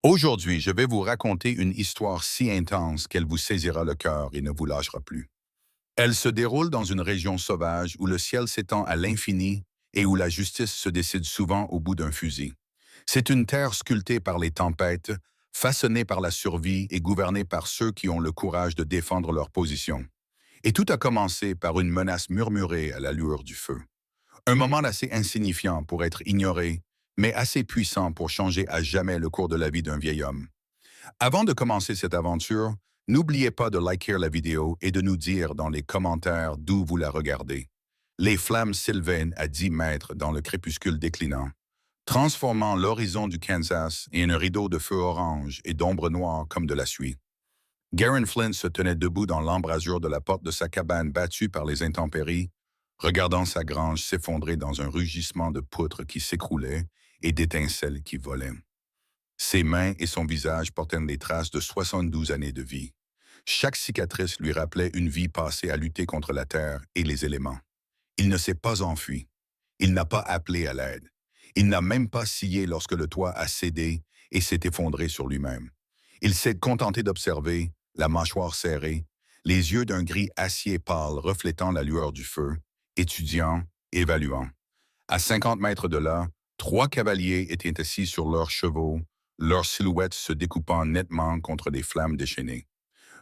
Aujourd'hui, je vais vous raconter une histoire si intense qu'elle vous saisira le cœur et ne vous lâchera plus. Elle se déroule dans une région sauvage où le ciel s'étend à l'infini et où la justice se décide souvent au bout d'un fusil. C'est une terre sculptée par les tempêtes, façonnée par la survie et gouvernée par ceux qui ont le courage de défendre leur position. Et tout a commencé par une menace murmurée à la lueur du feu. Un moment assez insignifiant pour être ignoré, mais assez puissant pour changer à jamais le cours de la vie d'un vieil homme. Avant de commencer cette aventure, n'oubliez pas de liker la vidéo et de nous dire dans les commentaires d'où vous la regardez. Les flammes s'élevaient à 10 mètres dans le crépuscule déclinant, transformant l'horizon du Kansas en un rideau de feu orange et d'ombre noire comme de la suie. Garen Flint se tenait debout dans l'embrasure de la porte de sa cabane battue par les intempéries, regardant sa grange s'effondrer dans un rugissement de poutres qui s'écroulaient et d'étincelles qui volaient. Ses mains et son visage portaient les traces de 72 années de vie. Chaque cicatrice lui rappelait une vie passée à lutter contre la terre et les éléments. Il ne s'est pas enfui. Il n'a pas appelé à l'aide. Il n'a même pas scié lorsque le toit a cédé et s'est effondré sur lui-même. Il s'est contenté d'observer, la mâchoire serrée, les yeux d'un gris acier pâle reflétant la lueur du feu, étudiant, évaluant. À 50 mètres de là, 3 cavaliers étaient assis sur leurs chevaux, leurs silhouettes se découpant nettement contre des flammes déchaînées.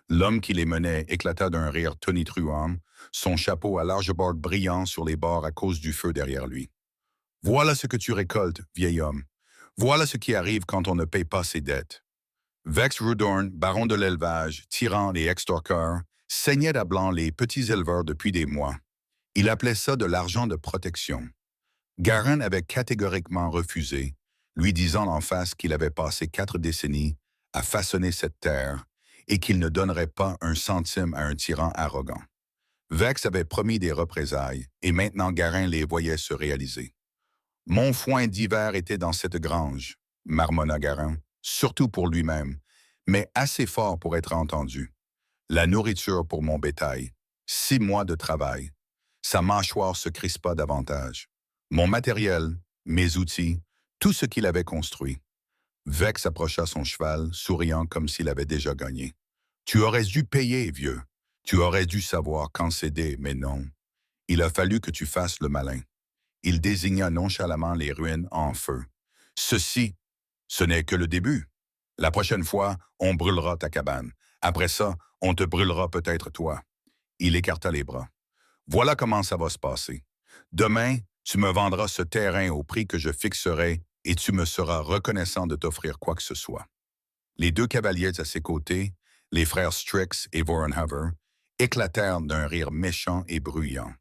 L'homme qui les menait éclata d'un rire tonitruant, son chapeau à large bord brillant sur les bords à cause du feu derrière lui. Voilà ce que tu récoltes, vieil homme. Voilà ce qui arrive quand on ne paye pas ses dettes. Vex Rudorn, baron de l'élevage, tyran et extorqueur, saignait à blanc les petits éleveurs depuis des mois. Il appelait ça de l'argent de protection. Garen avait catégoriquement refusé, lui disant en face qu'il avait passé 4 décennies à façonner cette terre et qu'il ne donnerait pas un centime à un tyran arrogant. Vex avait promis des représailles, et maintenant Garin les voyait se réaliser. Mon foin d'hiver était dans cette grange, marmonna Garin, surtout pour lui-même, mais assez fort pour être entendu. La nourriture pour mon bétail. 6 mois de travail. Sa mâchoire se crispa davantage. Mon matériel, mes outils, tout ce qu'il avait construit. Vex approcha son cheval, souriant comme s'il avait déjà gagné. Tu aurais dû payer, vieux. Tu aurais dû savoir quand céder, mais non. Il a fallu que tu fasses le malin. Il désigna nonchalamment les ruines en feu. Ceci, ce n'est que le début. La prochaine fois, on brûlera ta cabane. Après ça, on te brûlera peut-être toi. Il écarta les bras. Voilà comment ça va se passer. Demain, tu me vendras ce terrain au prix que je fixerai et tu me seras reconnaissant de t'offrir quoi que ce soit. Les 2 cavaliers à ses côtés, les frères Strix et Vorenhover, éclatèrent d'un rire méchant et bruyant.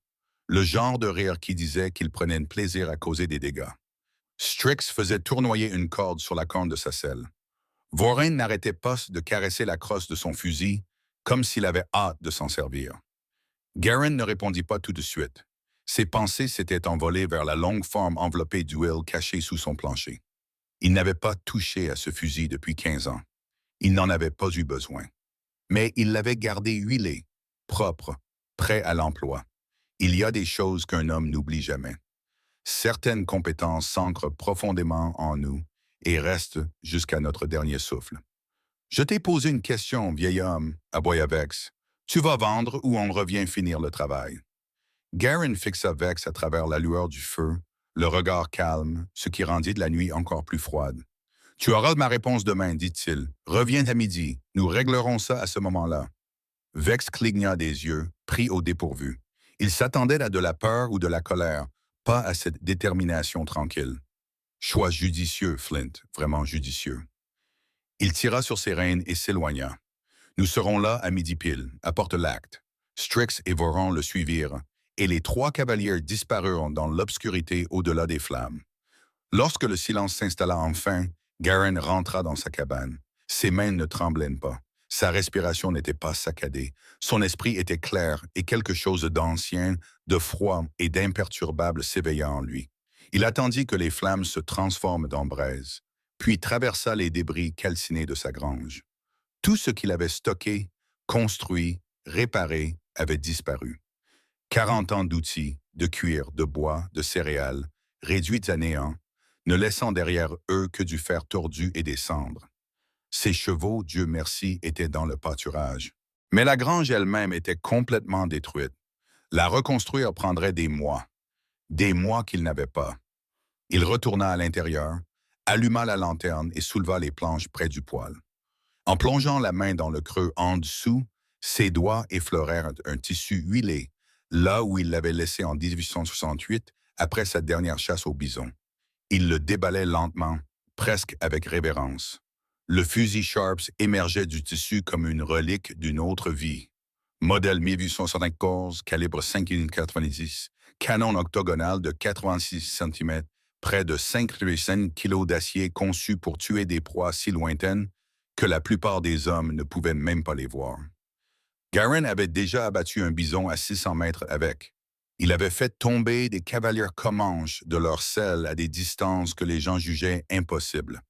Le genre de rire qui disait qu'il prenait un plaisir à causer des dégâts. Strix faisait tournoyer une corde sur la corne de sa selle. Voren n'arrêtait pas de caresser la crosse de son fusil, comme s'il avait hâte de s'en servir. Garen ne répondit pas tout de suite. Ses pensées s'étaient envolées vers la longue forme enveloppée d'huile cachée sous son plancher. Il n'avait pas touché à ce fusil depuis 15 ans. Il n'en avait pas eu besoin. Mais il l'avait gardé huilé, propre, prêt à l'emploi. Il y a des choses qu'un homme n'oublie jamais. Certaines compétences s'ancrent profondément en nous et restent jusqu'à notre dernier souffle. Je t'ai posé une question, vieil homme, aboya Vex. Tu vas vendre ou on revient finir le travail? Garen fixa Vex à travers la lueur du feu, le regard calme, ce qui rendit la nuit encore plus froide. Tu auras ma réponse demain, dit-il. Reviens à midi, nous réglerons ça à ce moment-là. Vex cligna des yeux, pris au dépourvu. Il s'attendait à de la peur ou de la colère, pas à cette détermination tranquille. Choix judicieux, Flint, vraiment judicieux. Il tira sur ses rênes et s'éloigna. Nous serons là à midi pile, apporte l'acte. Strix et Voron le suivirent, et les 3 cavaliers disparurent dans l'obscurité au-delà des flammes. Lorsque le silence s'installa enfin, Garen rentra dans sa cabane. Ses mains ne tremblaient pas. Sa respiration n'était pas saccadée. Son esprit était clair et quelque chose d'ancien, de froid et d'imperturbable s'éveilla en lui. Il attendit que les flammes se transforment en braise, puis traversa les débris calcinés de sa grange. Tout ce qu'il avait stocké, construit, réparé avait disparu. 40 ans d'outils, de cuir, de bois, de céréales, réduits à néant, ne laissant derrière eux que du fer tordu et des cendres. Ses chevaux, Dieu merci, étaient dans le pâturage. Mais la grange elle-même était complètement détruite. La reconstruire prendrait des mois qu'il n'avait pas. Il retourna à l'intérieur, alluma la lanterne et souleva les planches près du poêle. En plongeant la main dans le creux en dessous, ses doigts effleurèrent un tissu huilé, là où il l'avait laissé en 1868 après sa dernière chasse au bison. Il le déballait lentement, presque avec révérence. Le fusil Sharps émergeait du tissu comme une relique d'une autre vie. Modèle 1874, calibre 5,90, canon octogonal de 86 cm, près de 5,5 kg d'acier conçu pour tuer des proies si lointaines que la plupart des hommes ne pouvaient même pas les voir. Garin avait déjà abattu un bison à 600 mètres avec. Il avait fait tomber des cavaliers comanches de leur selle à des distances que les gens jugeaient impossibles.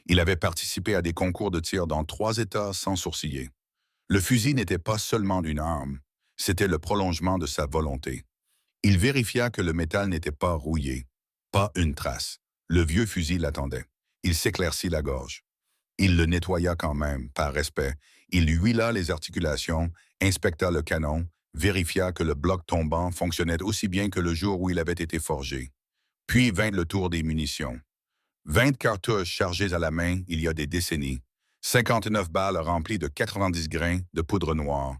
Il avait participé à des concours de tir dans 3 États sans sourciller. Le fusil n'était pas seulement une arme, c'était le prolongement de sa volonté. Il vérifia que le métal n'était pas rouillé, pas une trace. Le vieux fusil l'attendait. Il s'éclaircit la gorge. Il le nettoya quand même, par respect. Il huila les articulations, inspecta le canon, vérifia que le bloc tombant fonctionnait aussi bien que le jour où il avait été forgé. Puis vint le tour des munitions. 20 cartouches chargées à la main il y a des décennies, 59 balles remplies de 90 grains de poudre noire.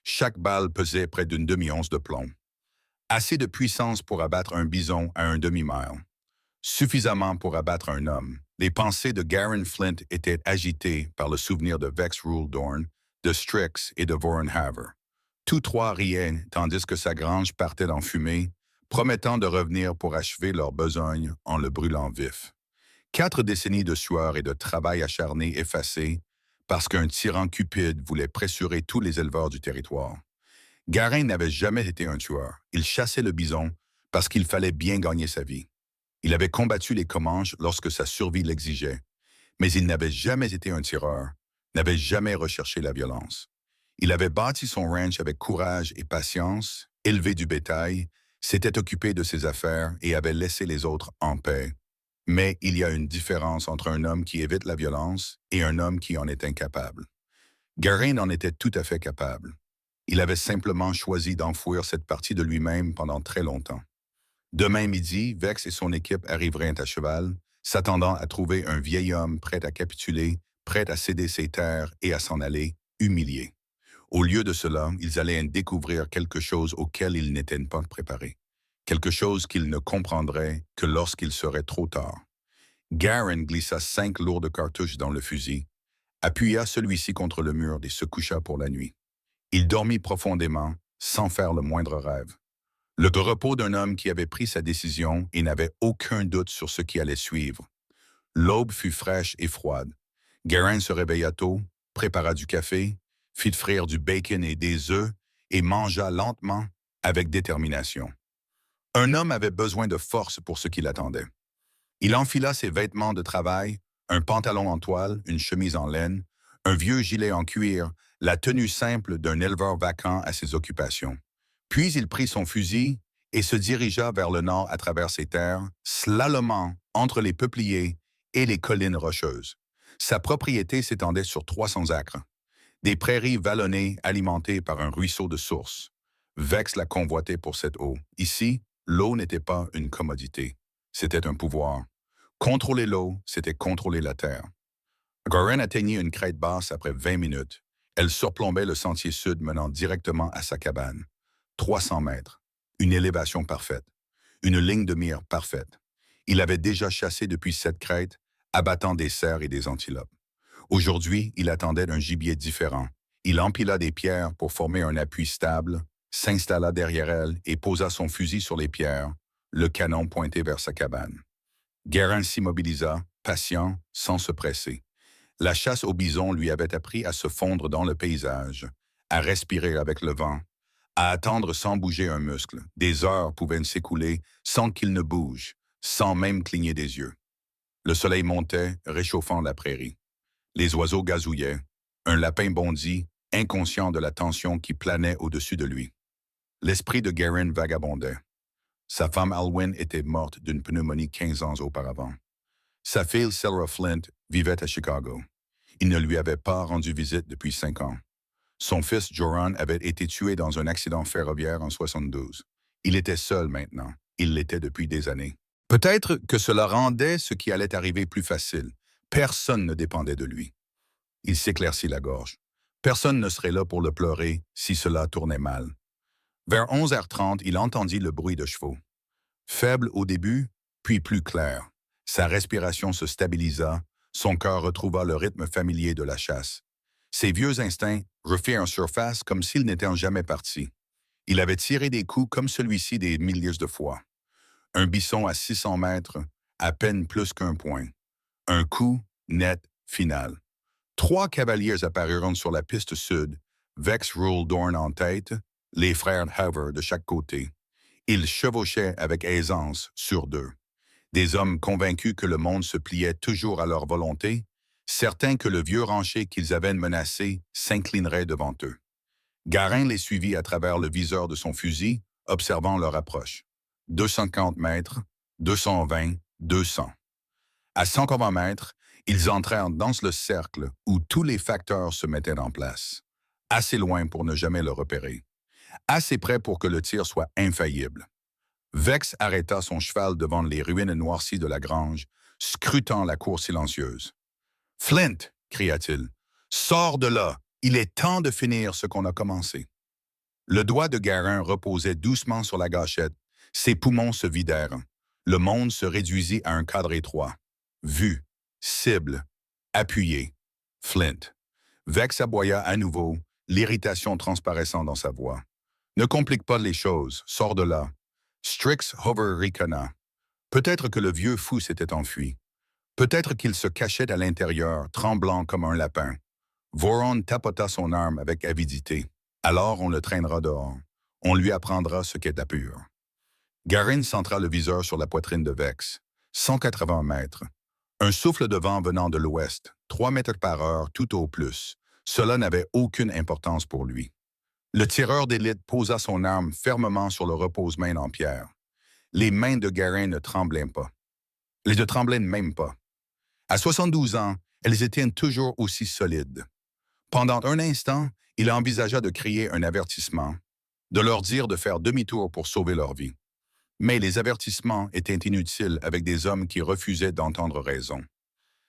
Chaque balle pesait près d'une demi-once de plomb. Assez de puissance pour abattre un bison à un demi-mile. Suffisamment pour abattre un homme. Les pensées de Garin Flint étaient agitées par le souvenir de Vex Ruledorn, de Strix et de Vorenhaver. Tous trois riaient tandis que sa grange partait en fumée, promettant de revenir pour achever leur besogne en le brûlant vif. 4 décennies de sueur et de travail acharné effacées parce qu'un tyran cupide voulait pressurer tous les éleveurs du territoire. Garin n'avait jamais été un tueur. Il chassait le bison parce qu'il fallait bien gagner sa vie. Il avait combattu les Comanches lorsque sa survie l'exigeait, mais il n'avait jamais été un tireur, n'avait jamais recherché la violence. Il avait bâti son ranch avec courage et patience, élevé du bétail, s'était occupé de ses affaires et avait laissé les autres en paix. Mais il y a une différence entre un homme qui évite la violence et un homme qui en est incapable. Garin en était tout à fait capable. Il avait simplement choisi d'enfouir cette partie de lui-même pendant très longtemps. Demain midi, Vex et son équipe arriveraient à cheval, s'attendant à trouver un vieil homme prêt à capituler, prêt à céder ses terres et à s'en aller, humilié. Au lieu de cela, ils allaient découvrir quelque chose auquel ils n'étaient pas préparés. Quelque chose qu'ils ne comprendraient que lorsqu'il serait trop tard. Garin glissa 5 lourdes cartouches dans le fusil, appuya celui-ci contre le mur et se coucha pour la nuit. Il dormit profondément, sans faire le moindre rêve. Le repos d'un homme qui avait pris sa décision et n'avait aucun doute sur ce qui allait suivre. L'aube fut fraîche et froide. Garin se réveilla tôt, prépara du café, fit frire du bacon et des œufs et mangea lentement, avec détermination. Un homme avait besoin de force pour ce qui l'attendait. Il enfila ses vêtements de travail, un pantalon en toile, une chemise en laine, un vieux gilet en cuir, la tenue simple d'un éleveur vacant à ses occupations. Puis il prit son fusil et se dirigea vers le nord à travers ses terres, slalomant entre les peupliers et les collines rocheuses. Sa propriété s'étendait sur 300 acres. Des prairies vallonnées alimentées par un ruisseau de source. Vex la convoitait pour cette eau. Ici, l'eau n'était pas une commodité. C'était un pouvoir. Contrôler l'eau, c'était contrôler la terre. Garin atteignit une crête basse après 20 minutes. Elle surplombait le sentier sud menant directement à sa cabane. 300 mètres. Une élévation parfaite. Une ligne de mire parfaite. Il avait déjà chassé depuis cette crête, abattant des cerfs et des antilopes. Aujourd'hui, il attendait un gibier différent. Il empila des pierres pour former un appui stable, s'installa derrière elle et posa son fusil sur les pierres, le canon pointé vers sa cabane. Garin s'immobilisa, patient, sans se presser. La chasse au bison lui avait appris à se fondre dans le paysage, à respirer avec le vent, à attendre sans bouger un muscle. Des heures pouvaient s'écouler sans qu'il ne bouge, sans même cligner des yeux. Le soleil montait, réchauffant la prairie. Les oiseaux gazouillaient. Un lapin bondit, inconscient de la tension qui planait au-dessus de lui. L'esprit de Garin vagabondait. Sa femme Alwyn était morte d'une pneumonie 15 ans auparavant. Sa fille Sarah Flint vivait à Chicago. Il ne lui avait pas rendu visite depuis 5 ans. Son fils Joran avait été tué dans un accident ferroviaire en 72. Il était seul maintenant. Il l'était depuis des années. Peut-être que cela rendait ce qui allait arriver plus facile. Personne ne dépendait de lui. Il s'éclaircit la gorge. Personne ne serait là pour le pleurer si cela tournait mal. Vers 11h30, il entendit le bruit de chevaux. Faible au début, puis plus clair. Sa respiration se stabilisa, son cœur retrouva le rythme familier de la chasse. Ses vieux instincts refirent en surface comme s'ils n'étaient jamais partis. Il avait tiré des coups comme celui-ci des milliers de fois. Un bisson à 600 mètres, à peine plus qu'un point. Un coup net final. 3 cavaliers apparurent sur la piste sud, Vex Ruledorn en tête, les frères Haver de chaque côté. Ils chevauchaient avec aisance sur d'eux. Des hommes convaincus que le monde se pliait toujours à leur volonté, certains que le vieux rancher qu'ils avaient menacé s'inclinerait devant eux. Garin les suivit à travers le viseur de son fusil, observant leur approche. 250 mètres, 220, 200. À 180 mètres, ils entrèrent dans le cercle où tous les facteurs se mettaient en place. Assez loin pour ne jamais le repérer. Assez près pour que le tir soit infaillible. Vex arrêta son cheval devant les ruines noircies de la grange, scrutant la cour silencieuse. « Flint !» cria-t-il. « Sors de là! Il est temps de finir ce qu'on a commencé. » Le doigt de Garin reposait doucement sur la gâchette. Ses poumons se vidèrent. Le monde se réduisit à un cadre étroit. Vue, cible, appuyé. Flint. Vex aboya à nouveau, l'irritation transparaissant dans sa voix. « Ne complique pas les choses, sors de là. » Strix Hover ricana. Peut-être que le vieux fou s'était enfui. Peut-être qu'il se cachait à l'intérieur, tremblant comme un lapin. Voron tapota son arme avec avidité. Alors on le traînera dehors. On lui apprendra ce qu'est la pure. Garin centra le viseur sur la poitrine de Vex. 180 mètres. Un souffle de vent venant de l'ouest, 3 mètres par heure tout au plus. Cela n'avait aucune importance pour lui. Le tireur d'élite posa son arme fermement sur le repose-main en pierre. Les mains de Garin ne tremblaient pas. Elles ne tremblaient même pas. À 72 ans, elles étaient toujours aussi solides. Pendant un instant, il envisagea de crier un avertissement, de leur dire de faire demi-tour pour sauver leur vie. Mais les avertissements étaient inutiles avec des hommes qui refusaient d'entendre raison.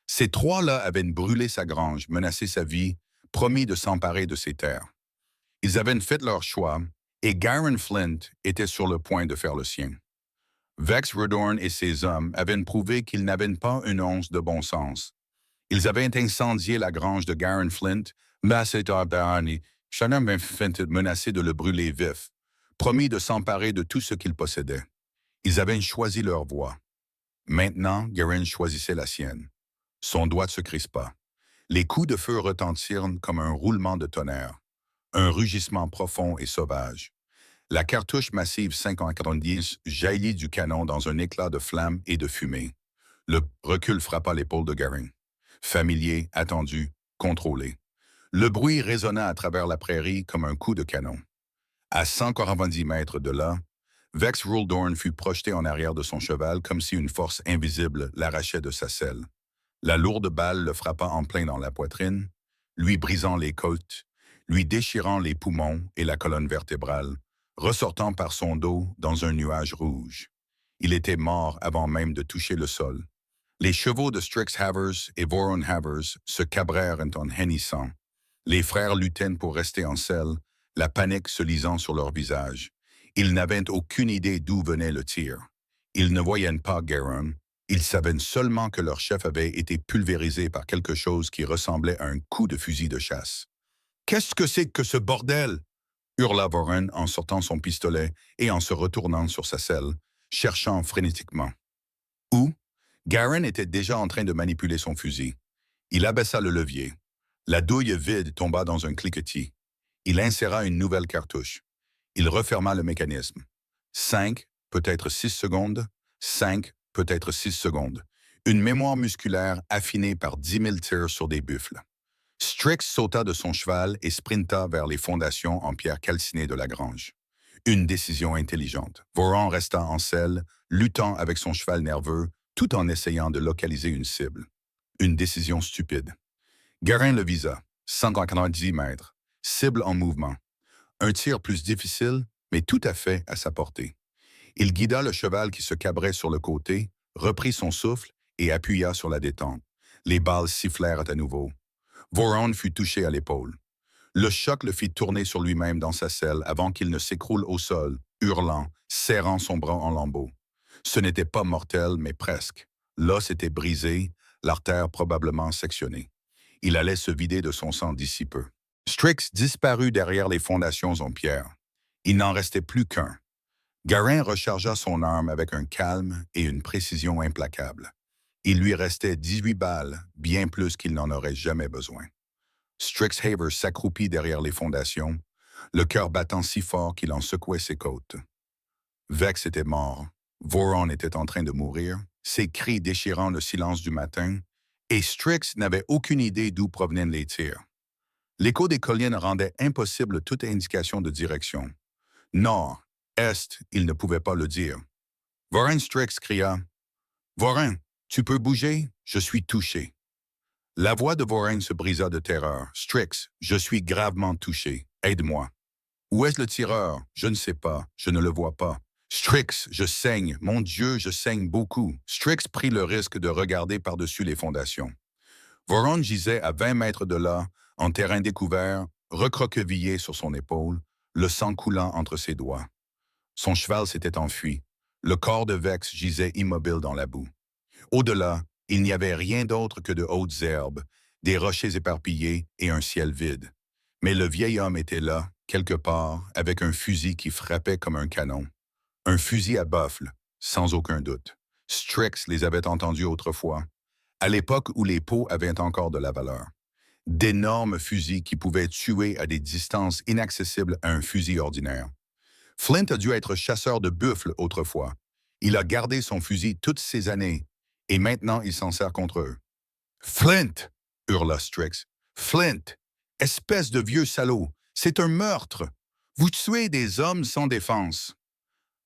Ces trois-là avaient brûlé sa grange, menacé sa vie, promis de s'emparer de ses terres. Ils avaient fait leur choix, et Garin Flint était sur le point de faire le sien. Vex Ruledorn et ses hommes avaient prouvé qu'ils n'avaient pas une once de bon sens. Ils avaient incendié la grange de Garin Flint, menacé de le brûler vif, promis de s'emparer de tout ce qu'il possédait. Ils avaient choisi leur voie. Maintenant, Garin choisissait la sienne. Son doigt se crispa. Les coups de feu retentirent comme un roulement de tonnerre, un rugissement profond et sauvage. La cartouche massive 5,90 jaillit du canon dans un éclat de flammes et de fumée. Le recul frappa l'épaule de Garin. Familier, attendu, contrôlé. Le bruit résonna à travers la prairie comme un coup de canon. À 190 mètres de là, Vex Ruledorn fut projeté en arrière de son cheval comme si une force invisible l'arrachait de sa selle. La lourde balle le frappa en plein dans la poitrine, lui brisant les côtes, lui déchirant les poumons et la colonne vertébrale, ressortant par son dos dans un nuage rouge. Il était mort avant même de toucher le sol. Les chevaux de Strix Havers et Voron Havers se cabrèrent en hennissant. Les frères luttaient pour rester en selle, la panique se lisant sur leur visage. Ils n'avaient aucune idée d'où venait le tir. Ils ne voyaient pas Garin. Ils savaient seulement que leur chef avait été pulvérisé par quelque chose qui ressemblait à un coup de fusil de chasse. « Qu'est-ce que c'est que ce bordel ?» hurla Voron en sortant son pistolet et en se retournant sur sa selle, cherchant frénétiquement. Où? Garin était déjà en train de manipuler son fusil. Il abaissa le levier. La douille vide tomba dans un cliquetis. Il inséra une nouvelle cartouche. Il referma le mécanisme. 5, peut-être 6 secondes. 5, peut-être 6 secondes. Une mémoire musculaire affinée par 10 000 tirs sur des buffles. Strix sauta de son cheval et sprinta vers les fondations en pierre calcinée de la grange. Une décision intelligente. Voron resta en selle, luttant avec son cheval nerveux, tout en essayant de localiser une cible. Une décision stupide. Garin le visa, 190 mètres, cible en mouvement. Un tir plus difficile, mais tout à fait à sa portée. Il guida le cheval qui se cabrait sur le côté, reprit son souffle et appuya sur la détente. Les balles sifflèrent à nouveau. Voron fut touché à l'épaule. Le choc le fit tourner sur lui-même dans sa selle avant qu'il ne s'écroule au sol, hurlant, serrant son bras en lambeaux. Ce n'était pas mortel, mais presque. L'os était brisé, l'artère probablement sectionnée. Il allait se vider de son sang d'ici peu. Strix disparut derrière les fondations en pierre. Il n'en restait plus qu'un. Garin rechargea son arme avec un calme et une précision implacable. Il lui restait 18 balles, bien plus qu'il n'en aurait jamais besoin. Strixhaven s'accroupit derrière les fondations, le cœur battant si fort qu'il en secouait ses côtes. Vex était mort, Voron était en train de mourir, ses cris déchirant le silence du matin, et Strix n'avait aucune idée d'où provenaient les tirs. L'écho des collines rendait impossible toute indication de direction. Nord, est, il ne pouvait pas le dire. Voron Strix cria « Voron, tu peux bouger? Je suis touché. » La voix de Voron se brisa de terreur. « Strix, je suis gravement touché. Aide-moi. »« Où est le tireur? Je ne sais pas. Je ne le vois pas. »« Strix, je saigne. Mon Dieu, je saigne beaucoup. » Strix prit le risque de regarder par-dessus les fondations. Voron gisait à 20 mètres de là, en terrain découvert, recroquevillé sur son épaule, le sang coulant entre ses doigts. Son cheval s'était enfui. Le corps de Vex gisait immobile dans la boue. Au-delà, il n'y avait rien d'autre que de hautes herbes, des rochers éparpillés et un ciel vide. Mais le vieil homme était là, quelque part, avec un fusil qui frappait comme un canon. Un fusil à buffle, sans aucun doute. Strix les avait entendus autrefois, à l'époque où les peaux avaient encore de la valeur. D'énormes fusils qui pouvaient tuer à des distances inaccessibles à un fusil ordinaire. Flint a dû être chasseur de buffles autrefois. Il a gardé son fusil toutes ces années, et maintenant il s'en sert contre eux. « Flint! » hurla Strix. « Flint! Espèce de vieux salaud! C'est un meurtre! Vous tuez des hommes sans défense! »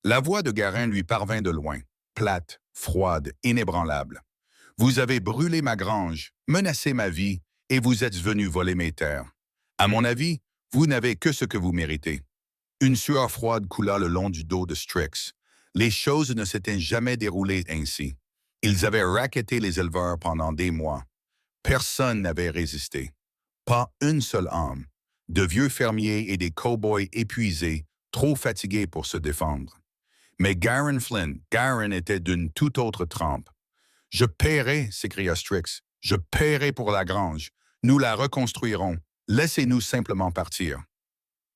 La voix de Garin lui parvint de loin, plate, froide, inébranlable. « Vous avez brûlé ma grange, menacé ma vie, et vous êtes venu voler mes terres. À mon avis, vous n'avez que ce que vous méritez. » Une sueur froide coula le long du dos de Strix. Les choses ne s'étaient jamais déroulées ainsi. Ils avaient racketé les éleveurs pendant des mois. Personne n'avait résisté. Pas une seule âme. De vieux fermiers et des cow-boys épuisés, trop fatigués pour se défendre. Mais Garin Flynn, Garin était d'une toute autre trempe. « Je paierai, s'écria Strix. Je paierai pour la grange. Nous la reconstruirons. Laissez-nous simplement partir. »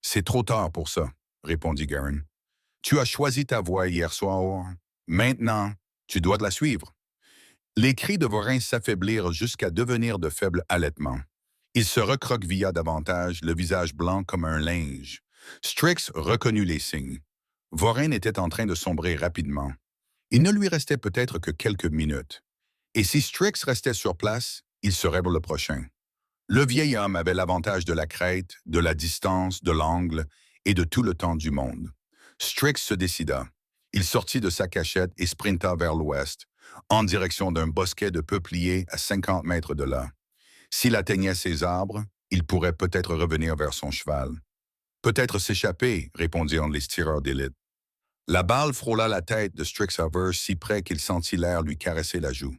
C'est trop tard pour ça, répondit Garin. Tu as choisi ta voie hier soir. Maintenant, tu dois la suivre. Les cris de Voron s'affaiblirent jusqu'à devenir de faibles halètements. Il se recroquevilla davantage, le visage blanc comme un linge. Strix reconnut les signes. Voron était en train de sombrer rapidement. Il ne lui restait peut-être que quelques minutes. Et si Strix restait sur place, il serait pour le prochain. Le vieil homme avait l'avantage de la crête, de la distance, de l'angle et de tout le temps du monde. Strix se décida. Il sortit de sa cachette et sprinta vers l'ouest, en direction d'un bosquet de peupliers à 50 mètres de là. S'il atteignait ces arbres, il pourrait peut-être revenir vers son cheval. Peut-être s'échapper, répondirent les tireurs d'élite. La balle frôla la tête de Strixhaven si près qu'il sentit l'air lui caresser la joue.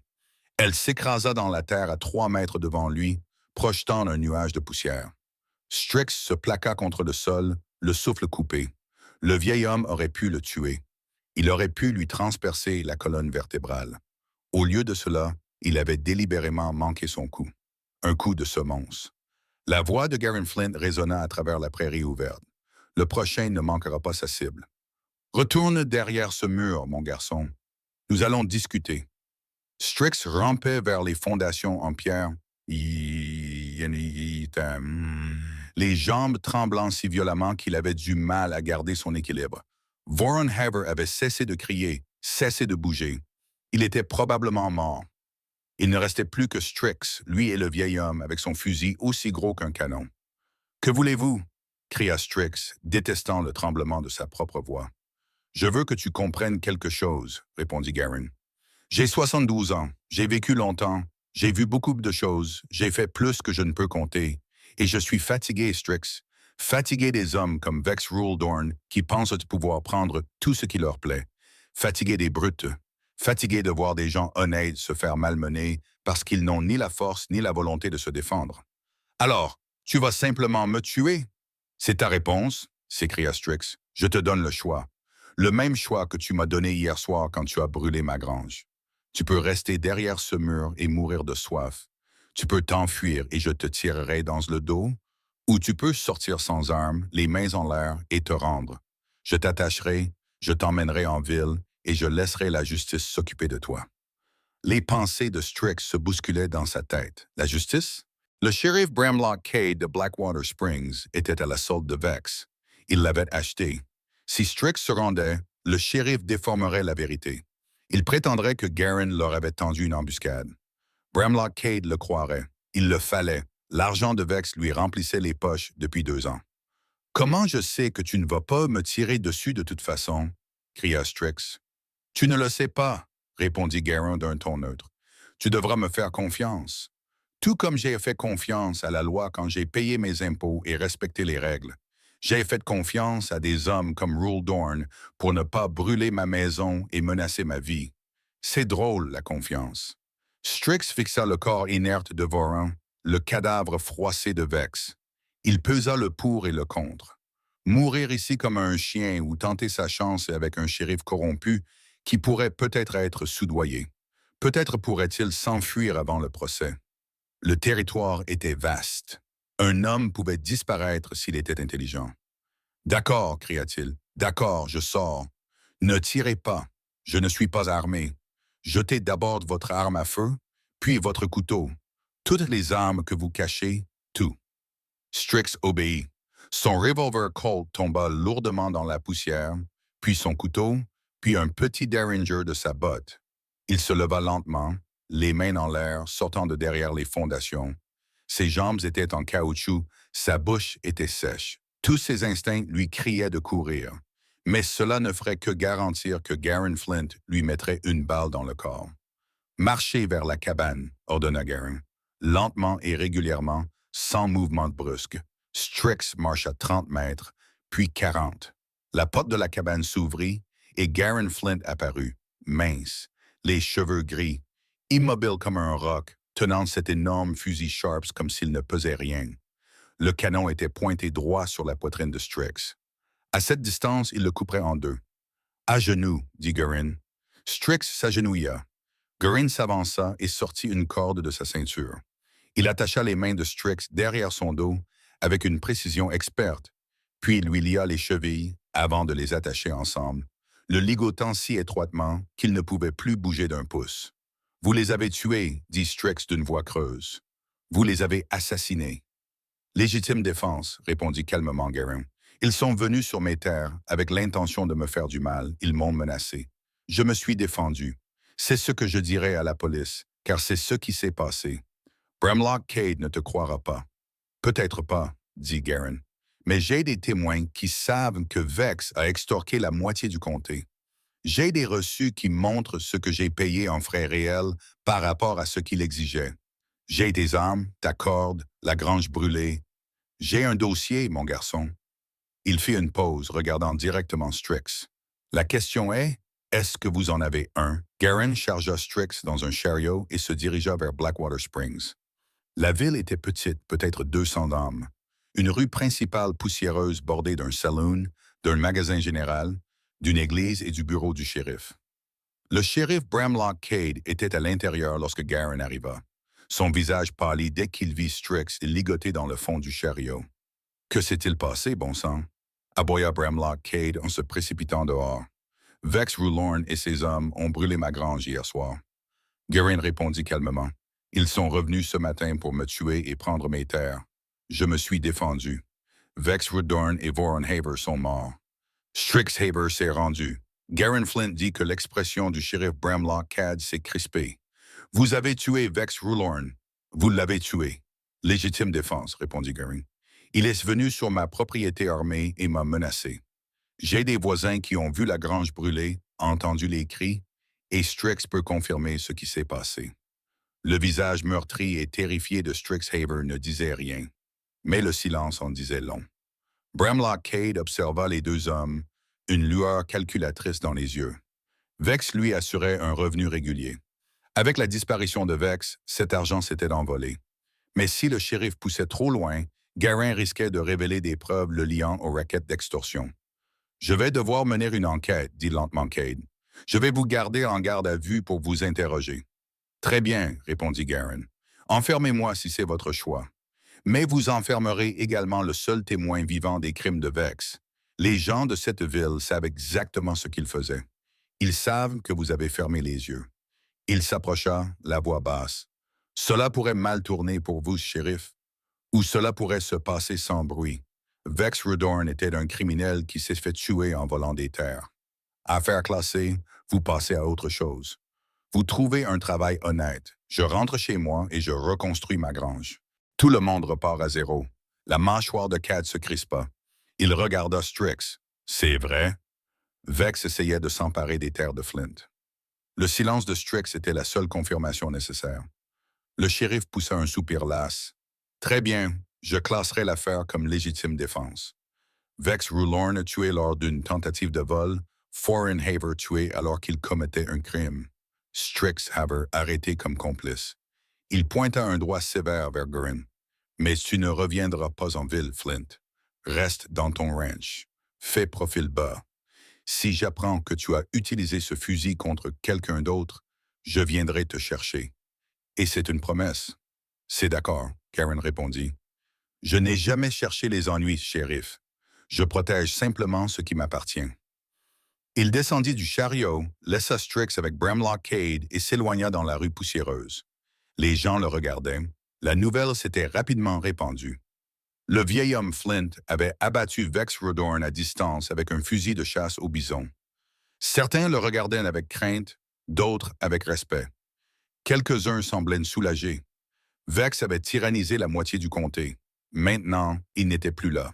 Elle s'écrasa dans la terre à 3 mètres devant lui, projetant un nuage de poussière. Strix se plaqua contre le sol, le souffle coupé. Le vieil homme aurait pu le tuer. Il aurait pu lui transpercer la colonne vertébrale. Au lieu de cela, il avait délibérément manqué son coup. Un coup de semonce. La voix de Garin Flint résonna à travers la prairie ouverte. Le prochain ne manquera pas sa cible. « Retourne derrière ce mur, mon garçon. Nous allons discuter. » Strix rampait vers les fondations en pierre. Les jambes tremblant si violemment qu'il avait du mal à garder son équilibre. Voron Haver avait cessé de crier, cessé de bouger. Il était probablement mort. Il ne restait plus que Strix, lui et le vieil homme, avec son fusil aussi gros qu'un canon. « Que voulez-vous » cria Strix, détestant le tremblement de sa propre voix. « Je veux que tu comprennes quelque chose, » répondit Garin. « J'ai 72 ans, j'ai vécu longtemps, J'ai vu beaucoup de choses, j'ai fait plus que je ne peux compter, et je suis fatigué, Strix, fatigué des hommes comme Vex Ruledorn qui pensent pouvoir prendre tout ce qui leur plaît, fatigué des brutes, fatigué de voir des gens honnêtes se faire malmener parce qu'ils n'ont ni la force ni la volonté de se défendre. Alors, tu vas simplement me tuer? C'est ta réponse? S'écria Strix. Je te donne le choix. Le même choix que tu m'as donné hier soir quand tu as brûlé ma grange. Tu peux rester derrière ce mur et mourir de soif. Tu peux t'enfuir et je te tirerai dans le dos. Ou tu peux sortir sans armes, les mains en l'air et te rendre. Je t'attacherai, je t'emmènerai en ville et je laisserai la justice s'occuper de toi. Les pensées de Strix se bousculaient dans sa tête. La justice? Le shérif Bramlock Cade de Blackwater Springs était à la solde de Vex. Il l'avait acheté. Si Strix se rendait, le shérif déformerait la vérité. Il prétendrait que Garin leur avait tendu une embuscade. Bramlock Cade le croirait. Il le fallait. L'argent de Vex lui remplissait les poches depuis 2 ans. Comment je sais que tu ne vas pas me tirer dessus de toute façon? Cria Strix. Tu ne le sais pas, répondit Garin d'un ton neutre. Tu devras me faire confiance. Tout comme j'ai fait confiance à la loi quand j'ai payé mes impôts et respecté les règles. J'ai fait confiance à des hommes comme Rule Dorn pour ne pas brûler ma maison et menacer ma vie. C'est drôle, la confiance. Strix fixa le corps inerte de Voran, le cadavre froissé de Vex. Il pesa le pour et le contre. Mourir ici comme un chien ou tenter sa chance avec un shérif corrompu qui pourrait peut-être être soudoyé. Peut-être pourrait-il s'enfuir avant le procès. Le territoire était vaste. Un homme pouvait disparaître s'il était intelligent. D'accord, cria-t-il. D'accord, je sors. Ne tirez pas. Je ne suis pas armé. Jetez d'abord votre arme à feu, puis votre couteau. Toutes les armes que vous cachez, tout. Strix obéit. Son revolver Colt tomba lourdement dans la poussière, puis son couteau, puis un petit derringer de sa botte. Il se leva lentement, les mains en l'air, sortant de derrière les fondations. Ses jambes étaient en caoutchouc, sa bouche était sèche. Tous ses instincts lui criaient de courir. Mais cela ne ferait que garantir que Garin Flint lui mettrait une balle dans le corps. Marchez vers la cabane, ordonna Garin. Lentement et régulièrement, sans mouvement brusque. Strix marcha 30 mètres, puis 40. La porte de la cabane s'ouvrit et Garin Flint apparut, mince, les cheveux gris, immobile comme un roc, tenant cet énorme fusil Sharps comme s'il ne pesait rien. Le canon était pointé droit sur la poitrine de Strix. À cette distance, il le couperait en deux. À genoux, dit Garin. Strix s'agenouilla. Garin s'avança et sortit une corde de sa ceinture. Il attacha les mains de Strix derrière son dos avec une précision experte, puis il lui lia les chevilles avant de les attacher ensemble, le ligotant si étroitement qu'il ne pouvait plus bouger d'un pouce. « Vous les avez tués, dit Strix d'une voix creuse. Vous les avez assassinés. Légitime défense, répondit calmement Garin. Ils sont venus sur mes terres avec l'intention de me faire du mal. Ils m'ont menacé. Je me suis défendu. C'est ce que je dirai à la police, car c'est ce qui s'est passé. Bramlock Cade ne te croira pas. Peut-être pas, dit Garin. Mais j'ai des témoins qui savent que Vex a extorqué la moitié du comté. J'ai des reçus qui montrent ce que j'ai payé en frais réels par rapport à ce qu'il exigeait. J'ai des armes, ta corde, la grange brûlée. J'ai un dossier, mon garçon. Il fit une pause, regardant directement Strix. La question est-ce que vous en avez un? Garin chargea Strix dans un chariot et se dirigea vers Blackwater Springs. La ville était petite, peut-être 200 âmes. Une rue principale poussiéreuse bordée d'un saloon, d'un magasin général, d'une église et du bureau du shérif. Le shérif Bramlock Cade était à l'intérieur lorsque Garin arriva. Son visage pâlit dès qu'il vit Strix ligoté dans le fond du chariot. « Que s'est-il passé, bon sang? » aboya Bramlock Cade en se précipitant dehors. « Vex Rulorn et ses hommes ont brûlé ma grange hier soir. » Garin répondit calmement. « Ils sont revenus ce matin pour me tuer et prendre mes terres. Je me suis défendu. Vex Rudorn et Voron Haver sont morts. Strix Haver s'est rendu. » Garin Flint dit que l'expression du shérif Bramlock Cade s'est crispée. « Vous avez tué Vex Rulorn. Vous l'avez tué. » « Légitime défense, répondit Garin. « Il est venu sur ma propriété armée et m'a menacé. J'ai des voisins qui ont vu la grange brûler, entendu les cris, et Strix peut confirmer ce qui s'est passé. » Le visage meurtri et terrifié de Strixhaven ne disait rien, mais le silence en disait long. Bramlock Cade observa les deux hommes, une lueur calculatrice dans les yeux. Vex lui assurait un revenu régulier. Avec la disparition de Vex, cet argent s'était envolé. Mais si le shérif poussait trop loin, Garin risquait de révéler des preuves le liant au racket d'extorsion. « Je vais devoir mener une enquête, dit lentement Cade. Je vais vous garder en garde à vue pour vous interroger. Très bien, répondit Garin. Enfermez-moi si c'est votre choix. Mais vous enfermerez également le seul témoin vivant des crimes de Vex. Les gens de cette ville savent exactement ce qu'ils faisaient. Ils savent que vous avez fermé les yeux. Il s'approcha, la voix basse. Cela pourrait mal tourner pour vous, shérif, ou cela pourrait se passer sans bruit. Vex Rudorn était un criminel qui s'est fait tuer en volant des terres. Affaire classée, vous passez à autre chose. Vous trouvez un travail honnête. Je rentre chez moi et je reconstruis ma grange. Tout le monde repart à zéro. La mâchoire de Cad se crispa. Il regarda Strix. C'est vrai? Vex essayait de s'emparer des terres de Flint. Le silence de Strix était la seule confirmation nécessaire. Le shérif poussa un soupir las. Très bien, je classerai l'affaire comme légitime défense. Vex Rulorn tué lors d'une tentative de vol, Foreign-Haver tué alors qu'il commettait un crime. Strixhaver arrêté comme complice. Il pointa un doigt sévère vers Gurin. Mais tu ne reviendras pas en ville, Flint. Reste dans ton ranch. Fais profil bas. Si j'apprends que tu as utilisé ce fusil contre quelqu'un d'autre, je viendrai te chercher. Et c'est une promesse. C'est d'accord, Karen répondit. Je n'ai jamais cherché les ennuis, shérif. Je protège simplement ce qui m'appartient. Il descendit du chariot, laissa Strix avec Bramlock Cade et s'éloigna dans la rue poussiéreuse. Les gens le regardaient. La nouvelle s'était rapidement répandue. Le vieil homme Flint avait abattu Vex Rudorn à distance avec un fusil de chasse au bison. Certains le regardaient avec crainte, d'autres avec respect. Quelques-uns semblaient soulagés. Vex avait tyrannisé la moitié du comté. Maintenant, il n'était plus là.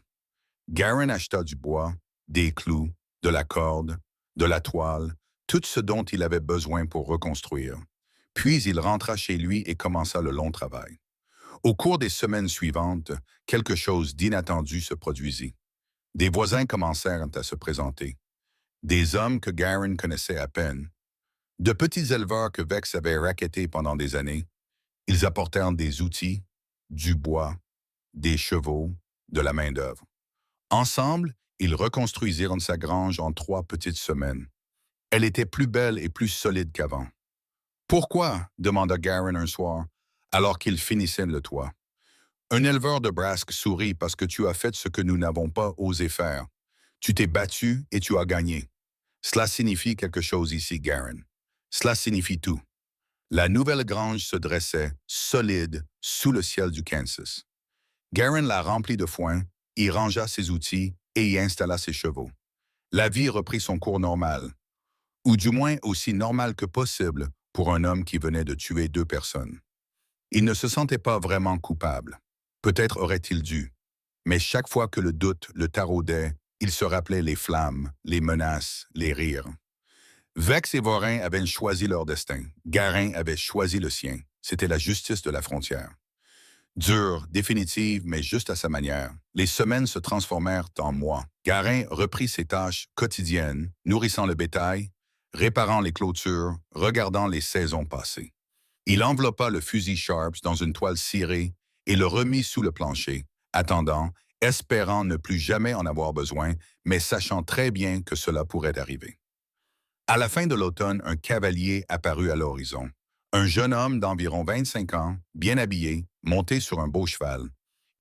Garin acheta du bois, des clous, de la corde, de la toile, tout ce dont il avait besoin pour reconstruire. Puis il rentra chez lui et commença le long travail. Au cours des semaines suivantes, quelque chose d'inattendu se produisit. Des voisins commencèrent à se présenter. Des hommes que Garin connaissait à peine. De petits éleveurs que Vex avait rackettés pendant des années. Ils apportèrent des outils, du bois, des chevaux, de la main-d'œuvre. Ensemble, ils reconstruisirent sa grange en 3 petites semaines. Elle était plus belle et plus solide qu'avant. « Pourquoi? » demanda Garin un soir, alors qu'il finissait le toit. Un éleveur de Brasque sourit parce que tu as fait ce que nous n'avons pas osé faire. Tu t'es battu et tu as gagné. Cela signifie quelque chose ici, Garin. Cela signifie tout. La nouvelle grange se dressait, solide, sous le ciel du Kansas. Garin la remplit de foin, y rangea ses outils et y installa ses chevaux. La vie reprit son cours normal, ou du moins aussi normal que possible pour un homme qui venait de tuer 2 personnes. Il ne se sentait pas vraiment coupable. Peut-être aurait-il dû. Mais chaque fois que le doute le taraudait, il se rappelait les flammes, les menaces, les rires. Vex et Vorin avaient choisi leur destin. Garin avait choisi le sien. C'était la justice de la frontière. Dure, définitive, mais juste à sa manière, les semaines se transformèrent en mois. Garin reprit ses tâches quotidiennes, nourrissant le bétail, réparant les clôtures, regardant les saisons passées. Il enveloppa le fusil Sharps dans une toile cirée et le remit sous le plancher, attendant, espérant ne plus jamais en avoir besoin, mais sachant très bien que cela pourrait arriver. À la fin de l'automne, un cavalier apparut à l'horizon. Un jeune homme d'environ 25 ans, bien habillé, monté sur un beau cheval.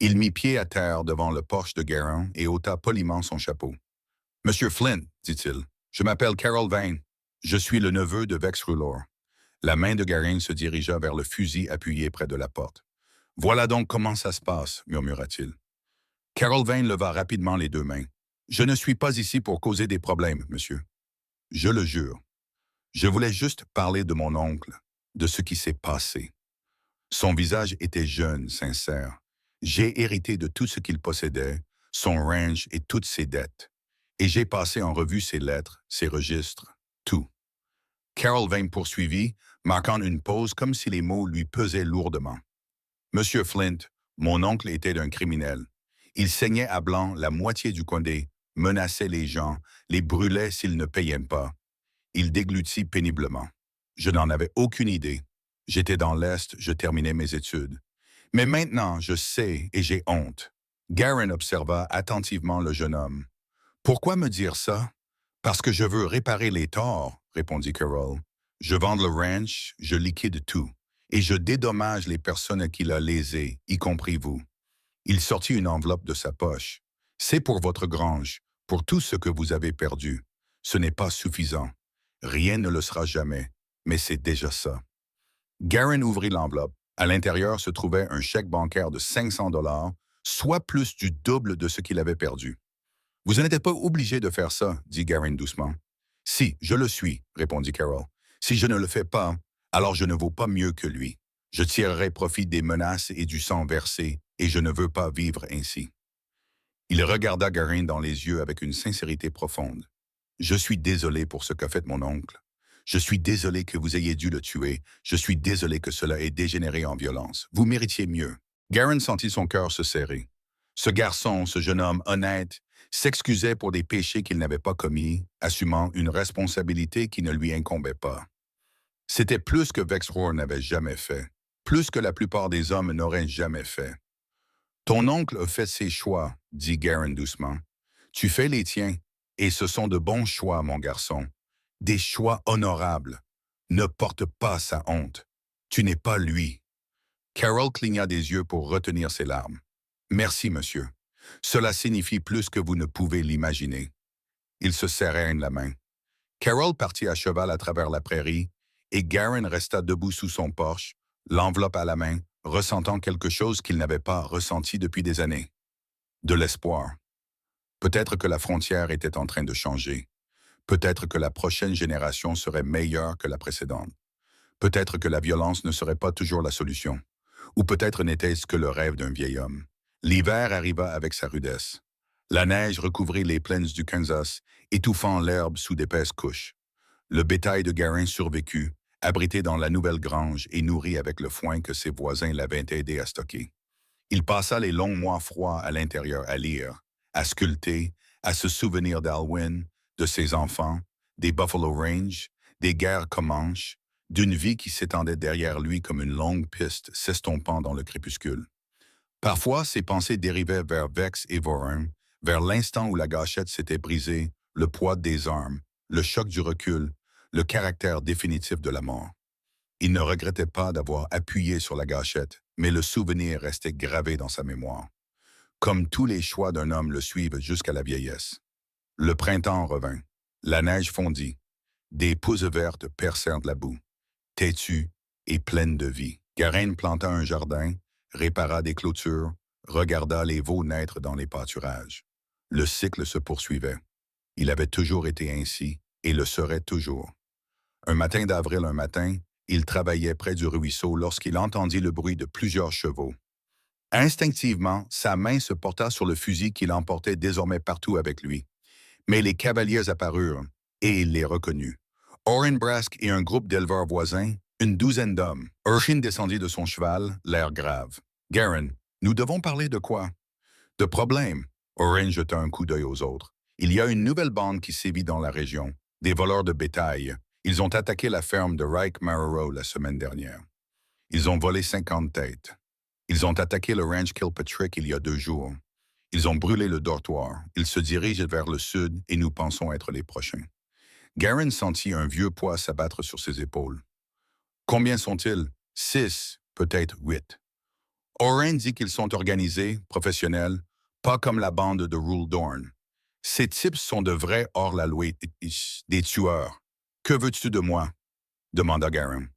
Il mit pied à terre devant le porche de Garin et ôta poliment son chapeau. « Monsieur Flint, dit-il, je m'appelle Carol Vane. Je suis le neveu de Vex Rulor. » La main de Garin se dirigea vers le fusil appuyé près de la porte. « Voilà donc comment ça se passe, murmura-t-il. Carol Vane leva rapidement les 2 mains. « Je ne suis pas ici pour causer des problèmes, monsieur. Je le jure. Je voulais juste parler de mon oncle, de ce qui s'est passé. » Son visage était jeune, sincère. J'ai hérité de tout ce qu'il possédait, son ranch et toutes ses dettes. Et j'ai passé en revue ses lettres, ses registres, tout. Carol vint poursuivit, marquant une pause comme si les mots lui pesaient lourdement. Monsieur Flint, mon oncle était un criminel. Il saignait à blanc la moitié du Condé, menaçait les gens, les brûlait s'ils ne payaient pas. Il déglutit péniblement. Je n'en avais aucune idée. J'étais dans l'Est, je terminais mes études. Mais maintenant, je sais et j'ai honte. Garen observa attentivement le jeune homme. Pourquoi me dire ça? Parce que je veux réparer les torts, répondit Carol. Je vends le ranch, je liquide tout, et je dédommage les personnes qu'il a lésées, y compris vous. Il sortit une enveloppe de sa poche. C'est pour votre grange, pour tout ce que vous avez perdu. Ce n'est pas suffisant. Rien ne le sera jamais, mais c'est déjà ça. Garen ouvrit l'enveloppe. À l'intérieur se trouvait un chèque bancaire de 500 $, soit plus du double de ce qu'il avait perdu. Vous n'êtes pas obligé de faire ça, dit Garen doucement. Si, je le suis, répondit Carol. Si je ne le fais pas, alors je ne vaux pas mieux que lui. Je tirerai profit des menaces et du sang versé, et je ne veux pas vivre ainsi. Il regarda Garen dans les yeux avec une sincérité profonde. Je suis désolé pour ce qu'a fait mon oncle. Je suis désolé que vous ayez dû le tuer. Je suis désolé que cela ait dégénéré en violence. Vous méritiez mieux. Garen sentit son cœur se serrer. Ce garçon, ce jeune homme honnête, s'excusait pour des péchés qu'il n'avait pas commis, assumant une responsabilité qui ne lui incombait pas. C'était plus que Vexroy n'avait jamais fait, plus que la plupart des hommes n'auraient jamais fait. Ton oncle a fait ses choix, dit Garen doucement. Tu fais les tiens, et ce sont de bons choix, mon garçon. Des choix honorables. Ne porte pas sa honte. Tu n'es pas lui. Carol cligna des yeux pour retenir ses larmes. Merci, monsieur. Cela signifie plus que vous ne pouvez l'imaginer. Ils se serrèrent la main. Carol partit à cheval à travers la prairie, et Garen resta debout sous son porche, l'enveloppe à la main, ressentant quelque chose qu'il n'avait pas ressenti depuis des années. De l'espoir. Peut-être que la frontière était en train de changer. Peut-être que la prochaine génération serait meilleure que la précédente. Peut-être que la violence ne serait pas toujours la solution. Ou peut-être n'était-ce que le rêve d'un vieil homme. L'hiver arriva avec sa rudesse. La neige recouvrit les plaines du Kansas, étouffant l'herbe sous d'épaisses couches. Le bétail de Garen survécut, abrité dans la nouvelle grange et nourri avec le foin que ses voisins l'avaient aidé à stocker. Il passa les longs mois froids à l'intérieur à lire, à sculpter, à se souvenir d'Alwyn, de ses enfants, des Buffalo Range, des guerres comanches, d'une vie qui s'étendait derrière lui comme une longue piste s'estompant dans le crépuscule. Parfois, ses pensées dérivaient vers Vex et Vorin, vers l'instant où la gâchette s'était brisée, le poids des armes, le choc du recul, le caractère définitif de la mort. Il ne regrettait pas d'avoir appuyé sur la gâchette, mais le souvenir restait gravé dans sa mémoire. Comme tous les choix d'un homme le suivent jusqu'à la vieillesse. Le printemps revint. La neige fondit. Des pousses vertes percèrent de la boue. Têtue et pleine de vie. Garen planta un jardin, répara des clôtures, regarda les veaux naître dans les pâturages. Le cycle se poursuivait. Il avait toujours été ainsi, et le serait toujours. Un matin d'avril, il travaillait près du ruisseau lorsqu'il entendit le bruit de plusieurs chevaux. Instinctivement, sa main se porta sur le fusil qu'il emportait désormais partout avec lui. Mais les cavaliers apparurent, et il les reconnut. Orrin Brask et un groupe d'éleveurs voisins, une douzaine d'hommes. Urshin descendit de son cheval, l'air grave. « Garen, nous devons parler de quoi? »« De problèmes. » Orrin jeta un coup d'œil aux autres. « Il y a une nouvelle bande qui sévit dans la région. Des voleurs de bétail. Ils ont attaqué la ferme de Reich Marrow la semaine dernière. Ils ont volé 50 têtes. Ils ont attaqué le ranch Kilpatrick il y a 2 jours. Ils ont brûlé le dortoir. Ils se dirigent vers le sud et nous pensons être les prochains. » Garen sentit un vieux poids s'abattre sur ses épaules. « Combien sont-ils? 6, peut-être 8. » Orrin dit qu'ils sont organisés, professionnels, pas comme la bande de Rule Dorn. Ces types sont de vrais hors-la-loi, des tueurs. « Que veux-tu de moi? » demanda Garen.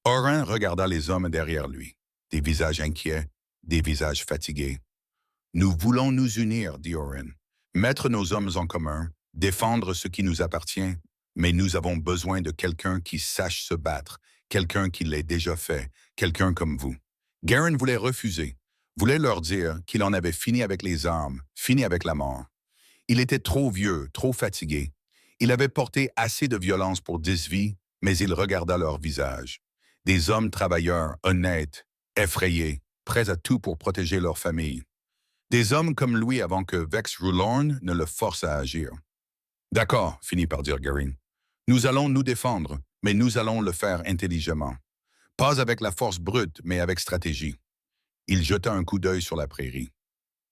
Orrin regarda les hommes derrière lui, des visages inquiets, des visages fatigués. « Nous voulons nous unir, dit Orrin, mettre nos hommes en commun, défendre ce qui nous appartient, mais nous avons besoin de quelqu'un qui sache se battre, quelqu'un qui l'ait déjà fait, quelqu'un comme vous. » Garen voulait refuser, voulait leur dire qu'il en avait fini avec les armes, fini avec la mort. Il était trop vieux, trop fatigué. Il avait porté assez de violence pour 10 vies, mais il regarda leur visage. Des hommes travailleurs, honnêtes, effrayés, prêts à tout pour protéger leur famille. Des hommes comme lui avant que Vex Rulorn ne le force à agir. D'accord, finit par dire Garin. Nous allons nous défendre, mais nous allons le faire intelligemment. Pas avec la force brute, mais avec stratégie. Il jeta un coup d'œil sur la prairie.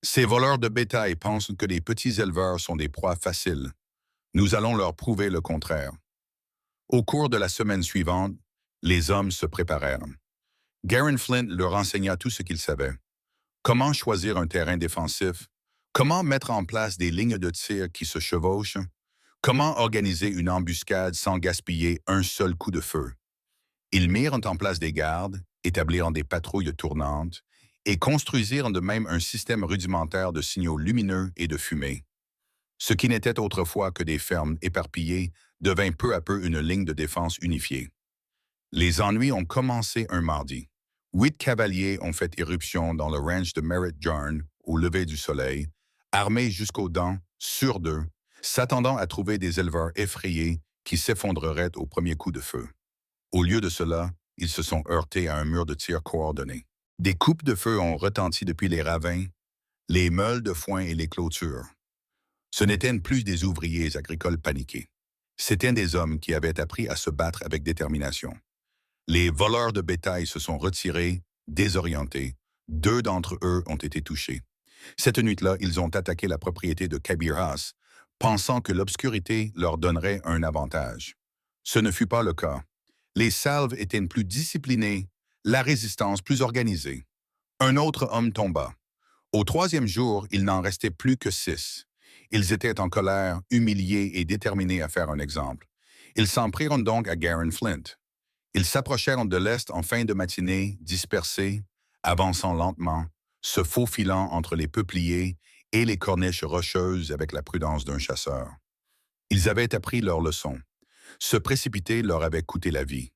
Ces voleurs de bétail pensent que les petits éleveurs sont des proies faciles. Nous allons leur prouver le contraire. Au cours de la semaine suivante, les hommes se préparèrent. Garin Flint leur enseigna tout ce qu'il savait. Comment choisir un terrain défensif, comment mettre en place des lignes de tir qui se chevauchent, comment organiser une embuscade sans gaspiller un seul coup de feu. Ils mirent en place des gardes, établirent des patrouilles tournantes et construisirent de même un système rudimentaire de signaux lumineux et de fumée. Ce qui n'était autrefois que des fermes éparpillées devint peu à peu une ligne de défense unifiée. Les ennuis ont commencé un mardi. 8 cavaliers ont fait éruption dans le ranch de Merritt Jarn au lever du soleil, armés jusqu'aux dents, sur d'eux, s'attendant à trouver des éleveurs effrayés qui s'effondreraient au premier coup de feu. Au lieu de cela, ils se sont heurtés à un mur de tir coordonné. Des coupes de feu ont retenti depuis les ravins, les meules de foin et les clôtures. Ce n'étaient plus des ouvriers agricoles paniqués. C'étaient des hommes qui avaient appris à se battre avec détermination. Les voleurs de bétail se sont retirés, désorientés. 2 d'entre eux ont été touchés. Cette nuit-là, ils ont attaqué la propriété de Kabir Haas, pensant que l'obscurité leur donnerait un avantage. Ce ne fut pas le cas. Les salves étaient plus disciplinées, la résistance plus organisée. Un autre homme tomba. Au 3e jour, il n'en restait plus que 6. Ils étaient en colère, humiliés et déterminés à faire un exemple. Ils s'en prirent donc à Garin Flint. Ils s'approchèrent de l'est en fin de matinée, dispersés, avançant lentement, se faufilant entre les peupliers et les corniches rocheuses avec la prudence d'un chasseur. Ils avaient appris leur leçon. Se précipiter leur avait coûté la vie.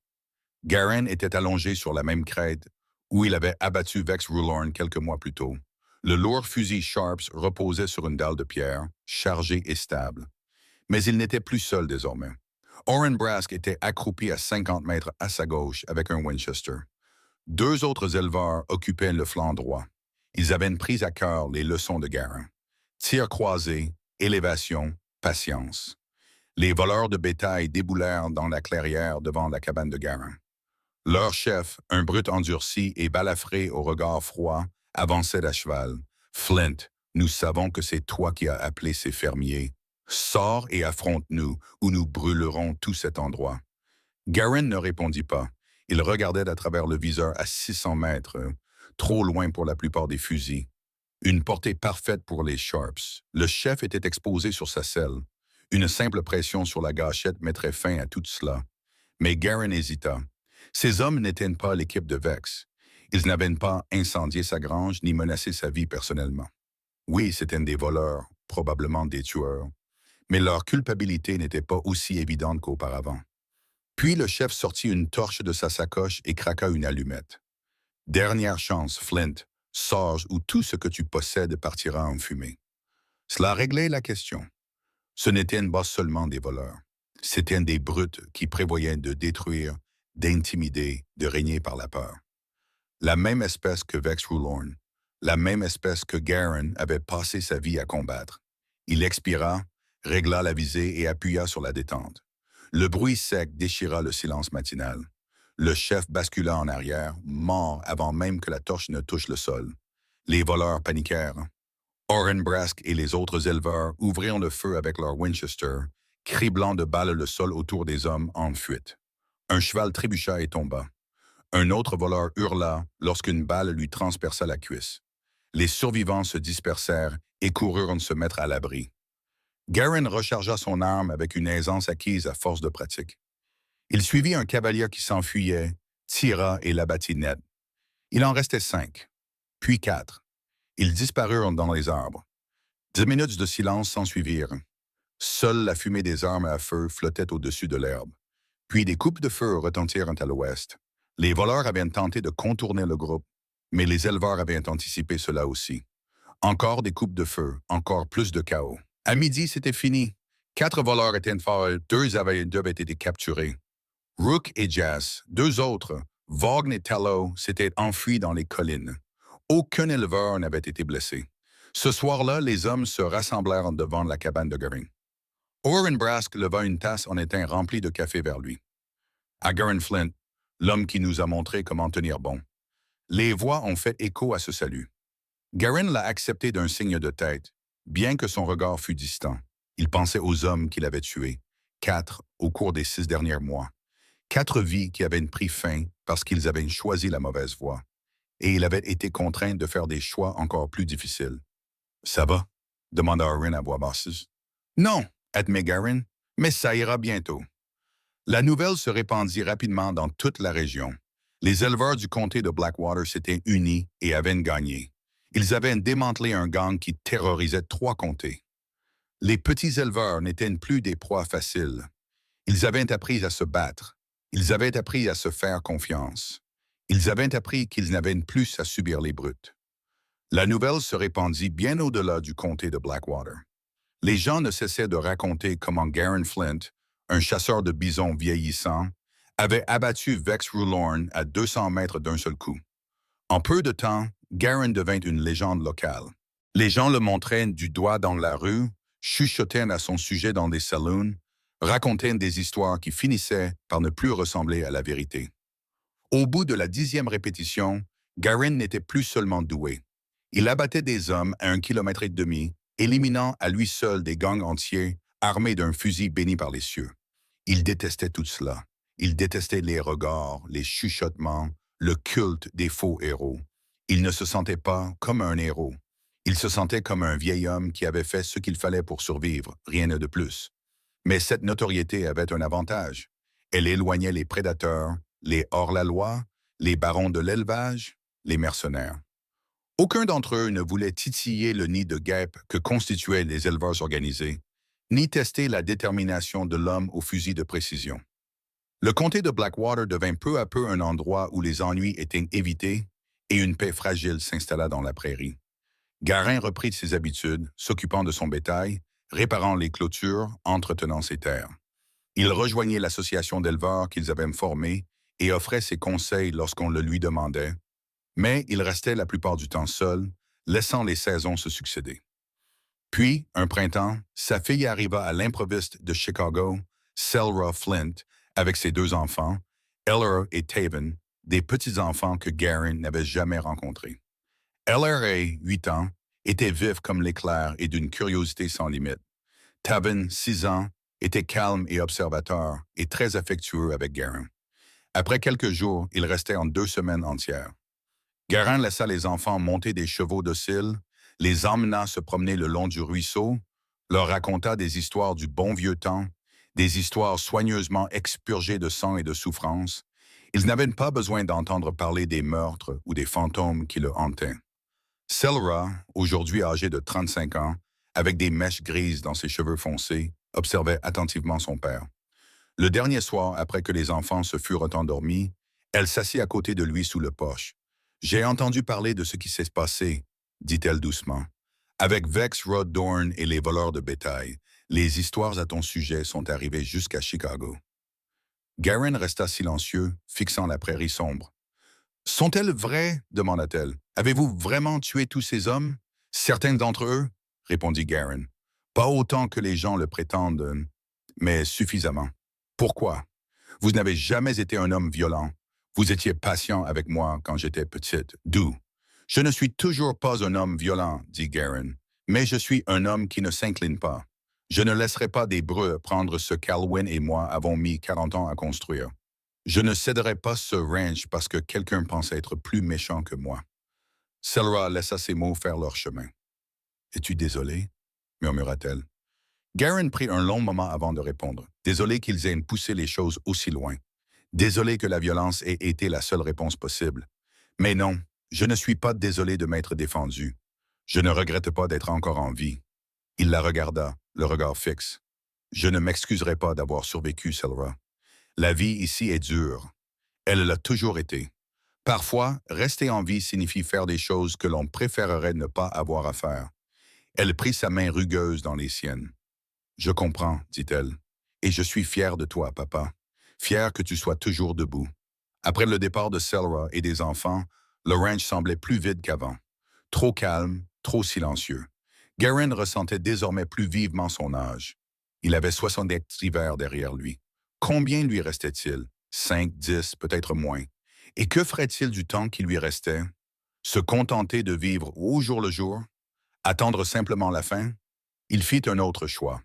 Garin était allongé sur la même crête où il avait abattu Vex Rulorn quelques mois plus tôt. Le lourd fusil Sharps reposait sur une dalle de pierre, chargée et stable. Mais il n'était plus seul désormais. Oren Brask était accroupi à 50 mètres à sa gauche avec un Winchester. 2 autres éleveurs occupaient le flanc droit. Ils avaient pris à cœur les leçons de Garin. Tir croisé, élévation, patience. Les voleurs de bétail déboulèrent dans la clairière devant la cabane de Garin. Leur chef, un brute endurci et balafré au regard froid, avançait à cheval. « Flint, nous savons que c'est toi qui as appelé ces fermiers. Sors et affronte-nous, ou nous brûlerons tout cet endroit. » Garin ne répondit pas. Il regardait à travers le viseur à 600 mètres, trop loin pour la plupart des fusils. Une portée parfaite pour les Sharps. Le chef était exposé sur sa selle. Une simple pression sur la gâchette mettrait fin à tout cela. Mais Garin hésita. Ces hommes n'étaient pas l'équipe de Vex. Ils n'avaient pas incendié sa grange ni menacé sa vie personnellement. Oui, c'étaient des voleurs, probablement des tueurs, mais leur culpabilité n'était pas aussi évidente qu'auparavant. Puis le chef sortit une torche de sa sacoche et craqua une allumette. « Dernière chance, Flint, sors ou tout ce que tu possèdes partira en fumée. » Cela réglait la question. Ce n'étaient pas seulement des voleurs. C'étaient des brutes qui prévoyaient de détruire, d'intimider, de régner par la peur. La même espèce que Vex Rulorn, la même espèce que Garin avait passé sa vie à combattre. Il expira, régla la visée et appuya sur la détente. Le bruit sec déchira le silence matinal. Le chef bascula en arrière, mort avant même que la torche ne touche le sol. Les voleurs paniquèrent. Oren Brask et les autres éleveurs ouvrirent le feu avec leur Winchester, criblant de balles le sol autour des hommes en fuite. Un cheval trébucha et tomba. Un autre voleur hurla lorsqu'une balle lui transperça la cuisse. Les survivants se dispersèrent et coururent se mettre à l'abri. Garin rechargea son arme avec une aisance acquise à force de pratique. Il suivit un cavalier qui s'enfuyait, tira et l'abattit net. Il en restait 5, puis 4. Ils disparurent dans les arbres. 10 minutes de silence s'ensuivirent. Seule la fumée des armes à feu flottait au-dessus de l'herbe. Puis des coupes de feu retentirent à l'ouest. Les voleurs avaient tenté de contourner le groupe, mais les éleveurs avaient anticipé cela aussi. Encore des coupes de feu, encore plus de chaos. À midi, c'était fini. 4 voleurs étaient forts, 2 avaient été capturés. Rook et Jas, deux autres, Vaughn et Tallow, s'étaient enfuis dans les collines. Aucun éleveur n'avait été blessé. Ce soir-là, les hommes se rassemblèrent devant la cabane de Garin. Orrin Brask leva une tasse en étain remplie de café vers lui. À Garin Flint, l'homme qui nous a montré comment tenir bon. Les voix ont fait écho à ce salut. Garin l'a accepté d'un signe de tête, bien que son regard fût distant. Il pensait aux hommes qu'il avait tués, 4 au cours des 6 derniers mois. 4 vies qui avaient pris fin parce qu'ils avaient choisi la mauvaise voie. Et il avait été contraint de faire des choix encore plus difficiles. Ça va? Demanda Orrin à voix basse. Non, admet Garin, mais ça ira bientôt. La nouvelle se répandit rapidement dans toute la région. Les éleveurs du comté de Blackwater s'étaient unis et avaient gagné. Ils avaient démantelé un gang qui terrorisait 3 comtés. Les petits éleveurs n'étaient plus des proies faciles. Ils avaient appris à se battre. Ils avaient appris à se faire confiance. Ils avaient appris qu'ils n'avaient plus à subir les brutes. La nouvelle se répandit bien au-delà du comté de Blackwater. Les gens ne cessaient de raconter comment Garin Flint, un chasseur de bisons vieillissant, avait abattu Vex Rulorn à 200 mètres d'un seul coup. En peu de temps, Garin devint une légende locale. Les gens le montraient du doigt dans la rue, chuchotaient à son sujet dans des saloons, racontaient des histoires qui finissaient par ne plus ressembler à la vérité. Au bout de la 10e répétition, Garin n'était plus seulement doué. Il abattait des hommes à 1,5 km, éliminant à lui seul des gangs entiers armés d'un fusil béni par les cieux. Il détestait tout cela. Il détestait les regards, les chuchotements, le culte des faux héros. Il ne se sentait pas comme un héros. Il se sentait comme un vieil homme qui avait fait ce qu'il fallait pour survivre, rien de plus. Mais cette notoriété avait un avantage. Elle éloignait les prédateurs, les hors-la-loi, les barons de l'élevage, les mercenaires. Aucun d'entre eux ne voulait titiller le nid de guêpes que constituaient les éleveurs organisés, ni tester la détermination de l'homme au fusil de précision. Le comté de Blackwater devint peu à peu un endroit où les ennuis étaient évités et une paix fragile s'installa dans la prairie. Garin reprit ses habitudes, s'occupant de son bétail, réparant les clôtures, entretenant ses terres. Il rejoignait l'association d'éleveurs qu'ils avaient formée et offrait ses conseils lorsqu'on le lui demandait, mais il restait la plupart du temps seul, laissant les saisons se succéder. Puis, un printemps, sa fille arriva à l'improviste de Chicago, Selra Flint, avec ses 2 enfants, Eller et Taven, des petits-enfants que Garin n'avait jamais rencontrés. Eller, 8 ans, était vif comme l'éclair et d'une curiosité sans limite. Taven, 6 ans, était calme et observateur et très affectueux avec Garin. Après quelques jours, ils restaient en 2 semaines entières. Garin laissa les enfants monter des chevaux dociles, les emmena se promener le long du ruisseau, leur raconta des histoires du bon vieux temps, des histoires soigneusement expurgées de sang et de souffrance. Ils n'avaient pas besoin d'entendre parler des meurtres ou des fantômes qui le hantaient. Selra, aujourd'hui âgé de 35 ans, avec des mèches grises dans ses cheveux foncés, observait attentivement son père. Le dernier soir, après que les enfants se furent endormis, elle s'assit à côté de lui sous le porche. « J'ai entendu parler de ce qui s'est passé, » dit-elle doucement. « Avec Vex Rod Dorn et les voleurs de bétail, les histoires à ton sujet sont arrivées jusqu'à Chicago. » Garin resta silencieux, fixant la prairie sombre. « Sont-elles vraies? » demanda-t-elle. « Avez-vous vraiment tué tous ces hommes? »« Certains d'entre eux, » répondit Garin. « Pas autant que les gens le prétendent, mais suffisamment. Pourquoi? Vous n'avez jamais été un homme violent. Vous étiez patient avec moi quand j'étais petite. D'où? Je ne suis toujours pas un homme violent, dit Garin, mais je suis un homme qui ne s'incline pas. Je ne laisserai pas des breux prendre ce qu'Alwyn et moi avons mis 40 ans à construire. Je ne céderai pas ce ranch parce que quelqu'un pense être plus méchant que moi. Selra laissa ses mots faire leur chemin. « Es-tu désolé? » murmura-t-elle. Garin prit un long moment avant de répondre. Désolé qu'ils aient poussé les choses aussi loin. Désolé que la violence ait été la seule réponse possible. Mais non, je ne suis pas désolé de m'être défendu. Je ne regrette pas d'être encore en vie. Il la regarda, le regard fixe. Je ne m'excuserai pas d'avoir survécu, Selra. La vie ici est dure. Elle l'a toujours été. Parfois, rester en vie signifie faire des choses que l'on préférerait ne pas avoir à faire. Elle prit sa main rugueuse dans les siennes. « Je comprends, dit-elle, et je suis fière de toi, papa. fier que tu sois toujours debout. Après le départ de Selra et des enfants, le ranch semblait plus vide qu'avant. Trop calme, trop silencieux. Garen ressentait désormais plus vivement son âge. Il avait 70 hivers derrière lui. Combien lui restait-il? 5, 10, peut-être moins. Et que ferait-il du temps qui lui restait? Se contenter de vivre au jour le jour? Attendre simplement la fin? Il fit un autre choix.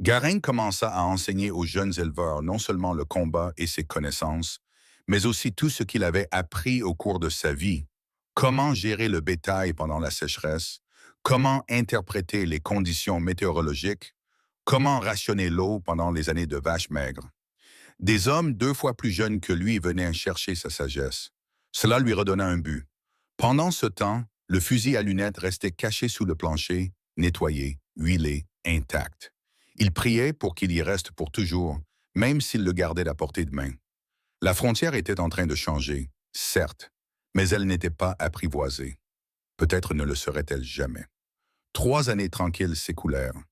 Garin commença à enseigner aux jeunes éleveurs non seulement le combat et ses connaissances, mais aussi tout ce qu'il avait appris au cours de sa vie. Comment gérer le bétail pendant la sécheresse, comment interpréter les conditions météorologiques, comment rationner l'eau pendant les années de vaches maigres. Des hommes 2 fois plus jeunes que lui venaient chercher sa sagesse. Cela lui redonna un but. Pendant ce temps, le fusil à lunettes restait caché sous le plancher, nettoyé, huilé, intact. Il priait pour qu'il y reste pour toujours, même s'il le gardait à portée de main. La frontière était en train de changer, certes, mais elle n'était pas apprivoisée. Peut-être ne le serait-elle jamais. 3 années tranquilles s'écoulèrent.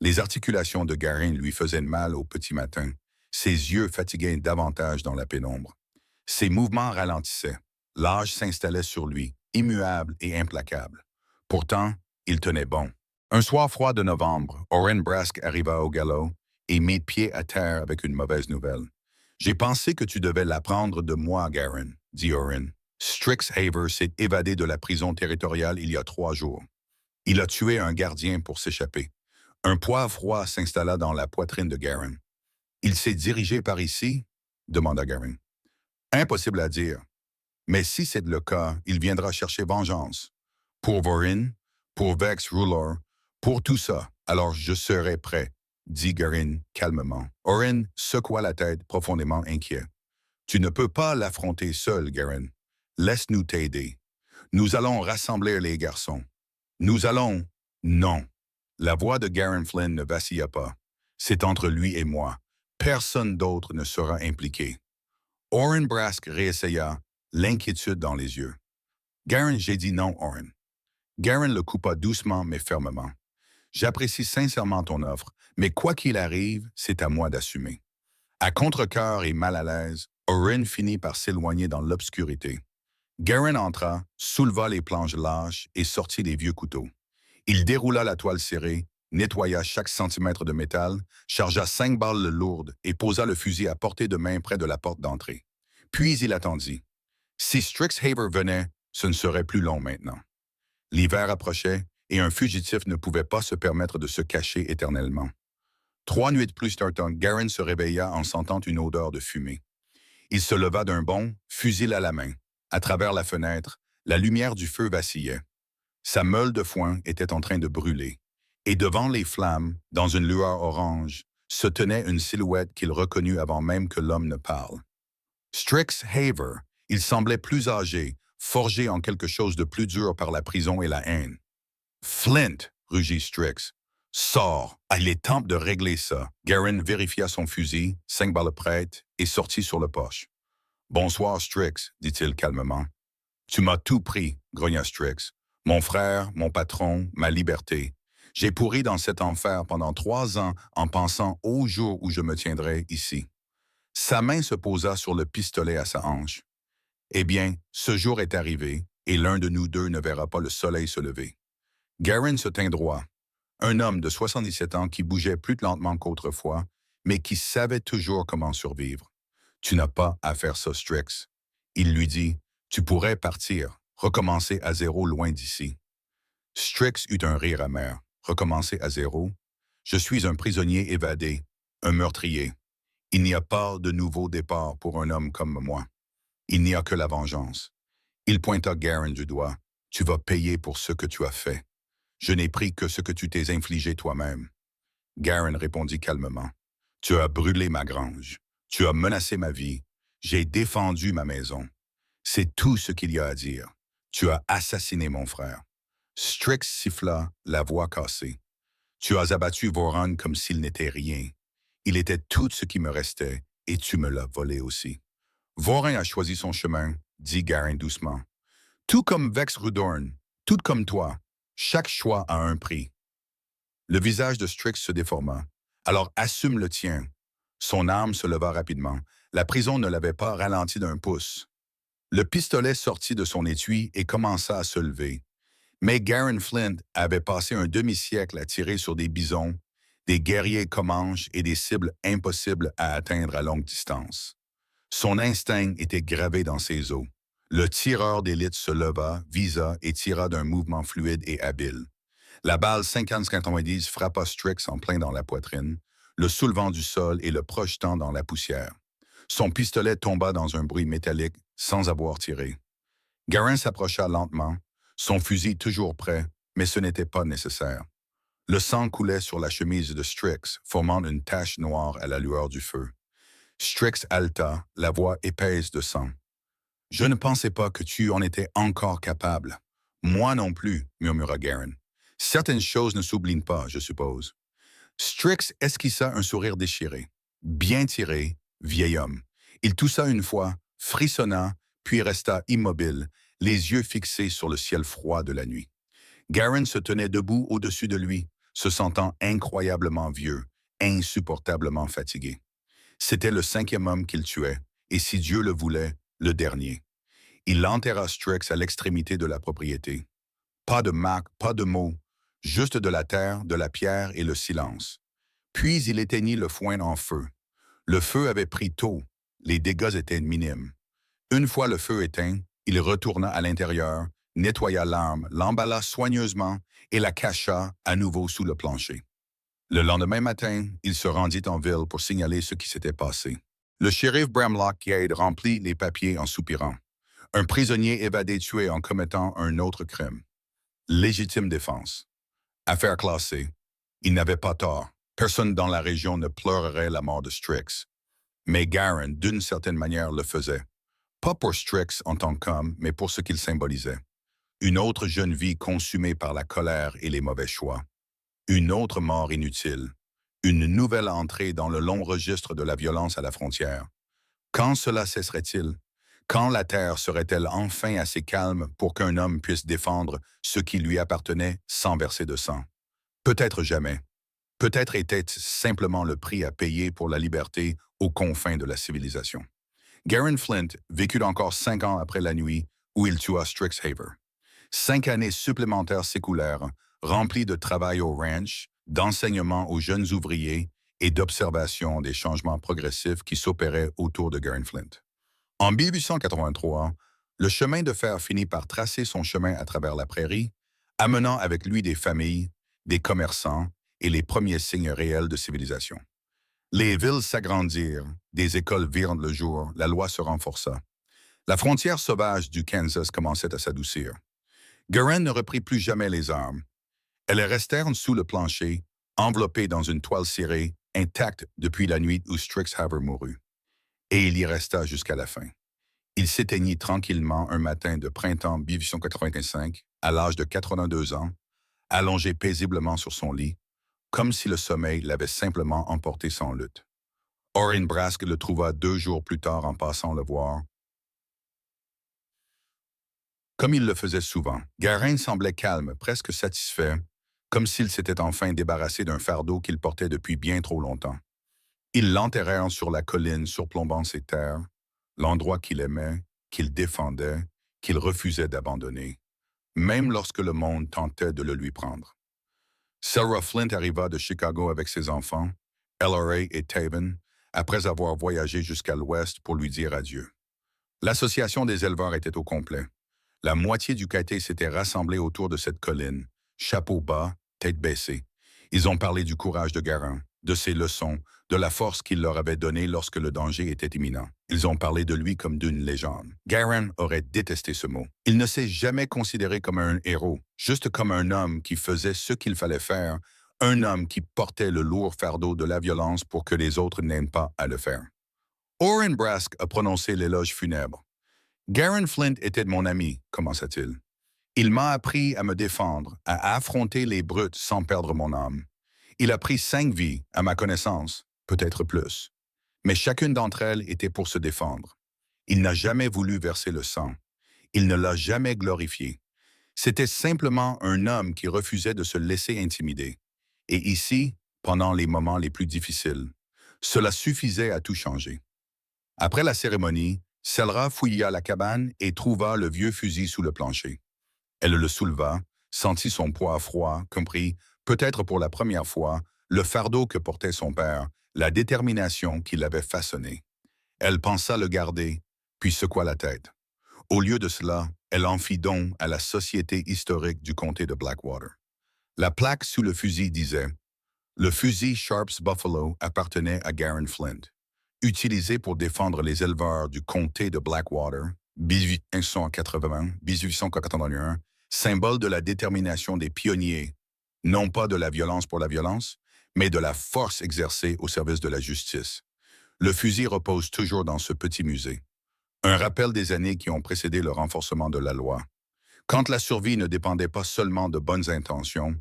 Les articulations de Garin lui faisaient mal au petit matin. Ses yeux fatiguaient davantage dans la pénombre. Ses mouvements ralentissaient. L'âge s'installait sur lui, immuable et implacable. Pourtant, il tenait bon. Un soir froid de novembre, Oren Brask arriva au galop et mit pied à terre avec une mauvaise nouvelle. « J'ai pensé que tu devais l'apprendre de moi, Garin, » dit Oren. « Strixhaven s'est évadé de la prison territoriale il y a 3 jours. Il a tué un gardien pour s'échapper. Un poids froid s'installa dans la poitrine de Garin. « Il s'est dirigé par ici? » demanda Garin. « Impossible à dire. Mais si c'est le cas, il viendra chercher vengeance. Pour Vorin, pour Vex Rulor, pour tout ça, alors je serai prêt, » dit Garin calmement. Oren secoua la tête, profondément inquiet. « Tu ne peux pas l'affronter seul, Garin. Laisse-nous t'aider. Nous allons rassembler les garçons. Nous allons... » Non. La voix de Garin Flynn ne vacilla pas. C'est entre lui et moi. Personne d'autre ne sera impliqué. Oren Brask réessaya, l'inquiétude dans les yeux. Garin, j'ai dit non, Oren. Garin le coupa doucement mais fermement. J'apprécie sincèrement ton offre, mais quoi qu'il arrive, c'est à moi d'assumer. À contre-cœur et mal à l'aise, Oren finit par s'éloigner dans l'obscurité. Garin entra, souleva les planches lâches et sortit les vieux couteaux. Il déroula la toile serrée, nettoya chaque centimètre de métal, chargea 5 balles lourdes et posa le fusil à portée de main près de la porte d'entrée. Puis il attendit. Si Strixhaven venait, ce ne serait plus long maintenant. L'hiver approchait et un fugitif ne pouvait pas se permettre de se cacher éternellement. 3 nuits de plus tard, Garin se réveilla en sentant une odeur de fumée. Il se leva d'un bond, fusil à la main. À travers la fenêtre, la lumière du feu vacillait. Sa meule de foin était en train de brûler. Et devant les flammes, dans une lueur orange, se tenait une silhouette qu'il reconnut avant même que l'homme ne parle. Strixhaven, il semblait plus âgé, forgé en quelque chose de plus dur par la prison et la haine. « Flint !» rugit Strix. « Sors, il est temps de régler ça. » Garin vérifia son fusil, 5 balles prêtes, et sortit sur le poche. « Bonsoir, Strix, » dit-il calmement. « Tu m'as tout pris, » grogna Strix. « Mon frère, mon patron, ma liberté. J'ai pourri dans cet enfer pendant 3 ans en pensant au jour où je me tiendrais ici. » Sa main se posa sur le pistolet à sa hanche. « Eh bien, ce jour est arrivé, et l'un de nous deux ne verra pas le soleil se lever. » Garin se tint droit. Un homme de 77 ans qui bougeait plus lentement qu'autrefois, mais qui savait toujours comment survivre. « Tu n'as pas à faire ça, Strix. » Il lui dit, « Tu pourrais partir, recommencer à zéro loin d'ici. » Strix eut un rire amer. « Recommencer à zéro? Je suis un prisonnier évadé, un meurtrier. Il n'y a pas de nouveau départ pour un homme comme moi. Il n'y a que la vengeance. » Il pointa Garin du doigt. « Tu vas payer pour ce que tu as fait. Je n'ai pris que ce que tu t'es infligé toi-même. » Garin répondit calmement. « Tu as brûlé ma grange. Tu as menacé ma vie. J'ai défendu ma maison. C'est tout ce qu'il y a à dire. Tu as assassiné mon frère. » Strix siffla, la voix cassée. « Tu as abattu Voron comme s'il n'était rien. Il était tout ce qui me restait, et tu me l'as volé aussi. » « Vorin a choisi son chemin, » dit Garin doucement. « Tout comme Vex Rudorn, tout comme toi. Chaque choix a un prix. » Le visage de Strix se déforma. « Alors assume le tien. Son âme se leva rapidement. La prison ne l'avait pas ralenti d'un pouce. Le pistolet sortit de son étui et commença à se lever. Mais Garen Flint avait passé un demi-siècle à tirer sur des bisons, des guerriers comanches et des cibles impossibles à atteindre à longue distance. Son instinct était gravé dans ses os. Le tireur d'élite se leva, visa et tira d'un mouvement fluide et habile. La balle 50-90 frappa Strix en plein dans la poitrine, le soulevant du sol et le projetant dans la poussière. Son pistolet tomba dans un bruit métallique sans avoir tiré. Garen s'approcha lentement, son fusil toujours prêt, mais ce n'était pas nécessaire. Le sang coulait sur la chemise de Strix, formant une tache noire à la lueur du feu. Strix haleta, la voix épaisse de sang. « Je ne pensais pas que tu en étais encore capable. »« Moi non plus, » murmura Garen. « Certaines choses ne s'oublient pas, je suppose. » Strix esquissa un sourire déchiré. Bien tiré, vieil homme. Il toussa une fois, frissonna, puis resta immobile, les yeux fixés sur le ciel froid de la nuit. Garen se tenait debout au-dessus de lui, se sentant incroyablement vieux, insupportablement fatigué. C'était le 5e homme qu'il tuait, et si Dieu le voulait, le dernier. Il enterra Strix à l'extrémité de la propriété. Pas de marque, pas de mots, juste de la terre, de la pierre et le silence. Puis il éteignit le foin en feu. Le feu avait pris tôt, les dégâts étaient minimes. Une fois le feu éteint, il retourna à l'intérieur, nettoya l'arme, l'emballa soigneusement et la cacha à nouveau sous le plancher. Le lendemain matin, il se rendit en ville pour signaler ce qui s'était passé. Le shérif Bramlock Gade remplit les papiers en soupirant. Un prisonnier évadé tué en commettant un autre crime. Légitime défense. Affaire classée. Il n'avait pas tort. Personne dans la région ne pleurerait la mort de Strix. Mais Garen, d'une certaine manière, le faisait. Pas pour Strix en tant qu'homme, mais pour ce qu'il symbolisait. Une autre jeune vie consumée par la colère et les mauvais choix. Une autre mort inutile. Une nouvelle entrée dans le long registre de la violence à la frontière. Quand cela cesserait-il? Quand la terre serait-elle enfin assez calme pour qu'un homme puisse défendre ce qui lui appartenait sans verser de sang? Peut-être jamais. Peut-être était-ce simplement le prix à payer pour la liberté aux confins de la civilisation. Garen Flint vécut encore 5 ans après la nuit où il tua Strixhaven. 5 années supplémentaires s'écoulèrent, remplies de travail au ranch, d'enseignement aux jeunes ouvriers et d'observation des changements progressifs qui s'opéraient autour de Garen Flint. En 1883, le chemin de fer finit par tracer son chemin à travers la prairie, amenant avec lui des familles, des commerçants et les premiers signes réels de civilisation. Les villes s'agrandirent, des écoles virent le jour, la loi se renforça. La frontière sauvage du Kansas commençait à s'adoucir. Garen ne reprit plus jamais les armes. Elles restèrent sous le plancher, enveloppées dans une toile cirée, intacte depuis la nuit où Strixhaven mourut. Et il y resta jusqu'à la fin. Il s'éteignit tranquillement un matin de printemps 1885, à l'âge de 82 ans, allongé paisiblement sur son lit, comme si le sommeil l'avait simplement emporté sans lutte. Orrin Brask le trouva 2 jours plus tard en passant le voir. Comme il le faisait souvent, Garen semblait calme, presque satisfait, comme s'il s'était enfin débarrassé d'un fardeau qu'il portait depuis bien trop longtemps. Ils l'enterrèrent sur la colline surplombant ses terres, l'endroit qu'il aimait, qu'il défendait, qu'il refusait d'abandonner, même lorsque le monde tentait de le lui prendre. Sarah Flint arriva de Chicago avec ses enfants, LRA et Taven, après avoir voyagé jusqu'à l'ouest pour lui dire adieu. L'association des éleveurs était au complet. La moitié du caté s'était rassemblée autour de cette colline, chapeau bas, tête baissée. Ils ont parlé du courage de Garen, de ses leçons, de la force qu'il leur avait donnée lorsque le danger était imminent. Ils ont parlé de lui comme d'une légende. Garen aurait détesté ce mot. Il ne s'est jamais considéré comme un héros, juste comme un homme qui faisait ce qu'il fallait faire, un homme qui portait le lourd fardeau de la violence pour que les autres n'aient pas à le faire. Orrin Brask a prononcé l'éloge funèbre. Garen Flint était mon ami, commença-t-il. Il m'a appris à me défendre, à affronter les brutes sans perdre mon âme. Il a pris 5 vies, à ma connaissance, peut-être plus. Mais chacune d'entre elles était pour se défendre. Il n'a jamais voulu verser le sang. Il ne l'a jamais glorifié. C'était simplement un homme qui refusait de se laisser intimider. Et ici, pendant les moments les plus difficiles, Cela suffisait à tout changer. Après la cérémonie, Selra fouilla la cabane et trouva le vieux fusil sous le plancher. Elle le souleva, sentit son poids froid, comprit, peut-être pour la première fois, le fardeau que portait son père, la détermination qui l'avait façonné. Elle pensa le garder, puis secoua la tête. Au lieu de cela, elle en fit don à la Société historique du comté de Blackwater. La plaque sous le fusil disait « Le fusil Sharps Buffalo appartenait à Garen Flint, utilisé pour défendre les éleveurs du comté de Blackwater, 1880-1881, symbole de la détermination des pionniers, non pas de la violence pour la violence, mais de la force exercée au service de la justice. Le fusil repose toujours dans ce petit musée. Un rappel des années qui ont précédé le renforcement de la loi. Quand la survie ne dépendait pas seulement de bonnes intentions,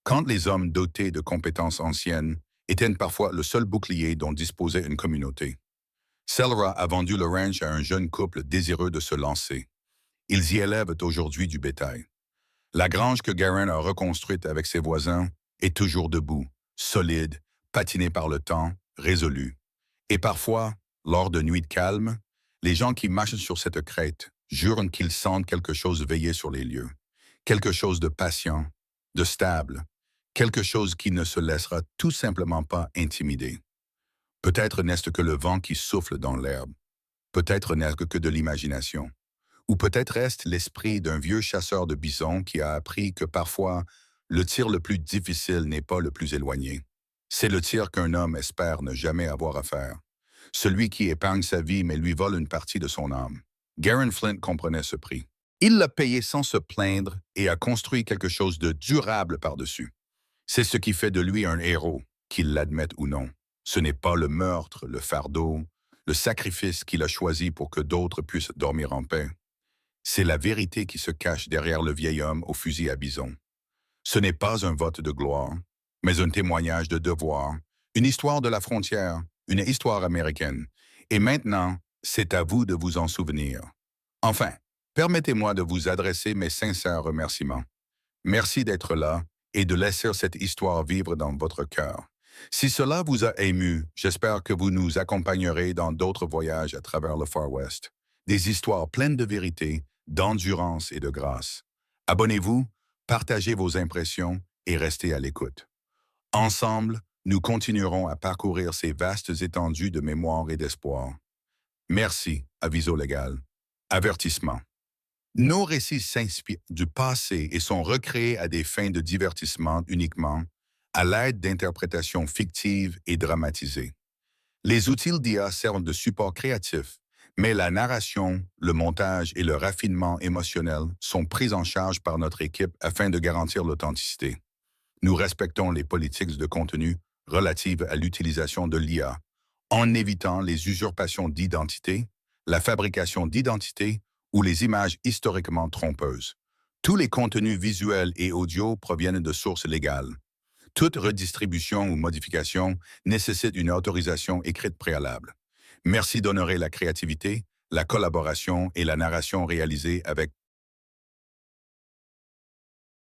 quand les hommes dotés de compétences anciennes étaient parfois le seul bouclier dont disposait une communauté. Selra a vendu le ranch à un jeune couple désireux de se lancer. Ils y élèvent aujourd'hui du bétail. La grange que Garen a reconstruite avec ses voisins est toujours debout, solide, patinée par le temps, résolue. Et parfois, lors de nuits de calme, les gens qui marchent sur cette crête jurent qu'ils sentent quelque chose veiller sur les lieux, quelque chose de patient, de stable, quelque chose qui ne se laissera tout simplement pas intimider. Peut-être n'est-ce que le vent qui souffle dans l'herbe, peut-être n'est-ce que de l'imagination, ou peut-être reste l'esprit d'un vieux chasseur de bisons qui a appris que parfois, le tir le plus difficile n'est pas le plus éloigné. C'est le tir qu'un homme espère ne jamais avoir à faire. Celui qui épargne sa vie mais lui vole une partie de son âme. Garen Flint comprenait ce prix. Il l'a payé sans se plaindre et a construit quelque chose de durable par-dessus. C'est ce qui fait de lui un héros, qu'il l'admette ou non. Ce n'est pas le meurtre, le fardeau, le sacrifice qu'il a choisi pour que d'autres puissent dormir en paix. C'est la vérité qui se cache derrière le vieil homme au fusil à bison. Ce n'est pas un vote de gloire, mais un témoignage de devoir, une histoire de la frontière, une histoire américaine. Et maintenant, c'est à vous de vous en souvenir. Enfin, permettez-moi de vous adresser mes sincères remerciements. Merci d'être là et de laisser cette histoire vivre dans votre cœur. Si cela vous a ému, j'espère que vous nous accompagnerez dans d'autres voyages à travers le Far West. Des histoires pleines de vérité, d'endurance et de grâce. Abonnez-vous, partagez vos impressions et restez à l'écoute. Ensemble, nous continuerons à parcourir ces vastes étendues de mémoire et d'espoir. Merci, aviso légal. Avertissement. Nos récits s'inspirent du passé et sont recréés à des fins de divertissement uniquement, à l'aide d'interprétations fictives et dramatisées. Les outils d'IA servent de support créatif, mais la narration, le montage et le raffinement émotionnel sont pris en charge par notre équipe afin de garantir l'authenticité. Nous respectons les politiques de contenu relatives à l'utilisation de l'IA, en évitant les usurpations d'identité, la fabrication d'identité ou les images historiquement trompeuses. Tous les contenus visuels et audio proviennent de sources légales. Toute redistribution ou modification nécessite une autorisation écrite préalable. Merci d'honorer la créativité, la collaboration et la narration réalisée avec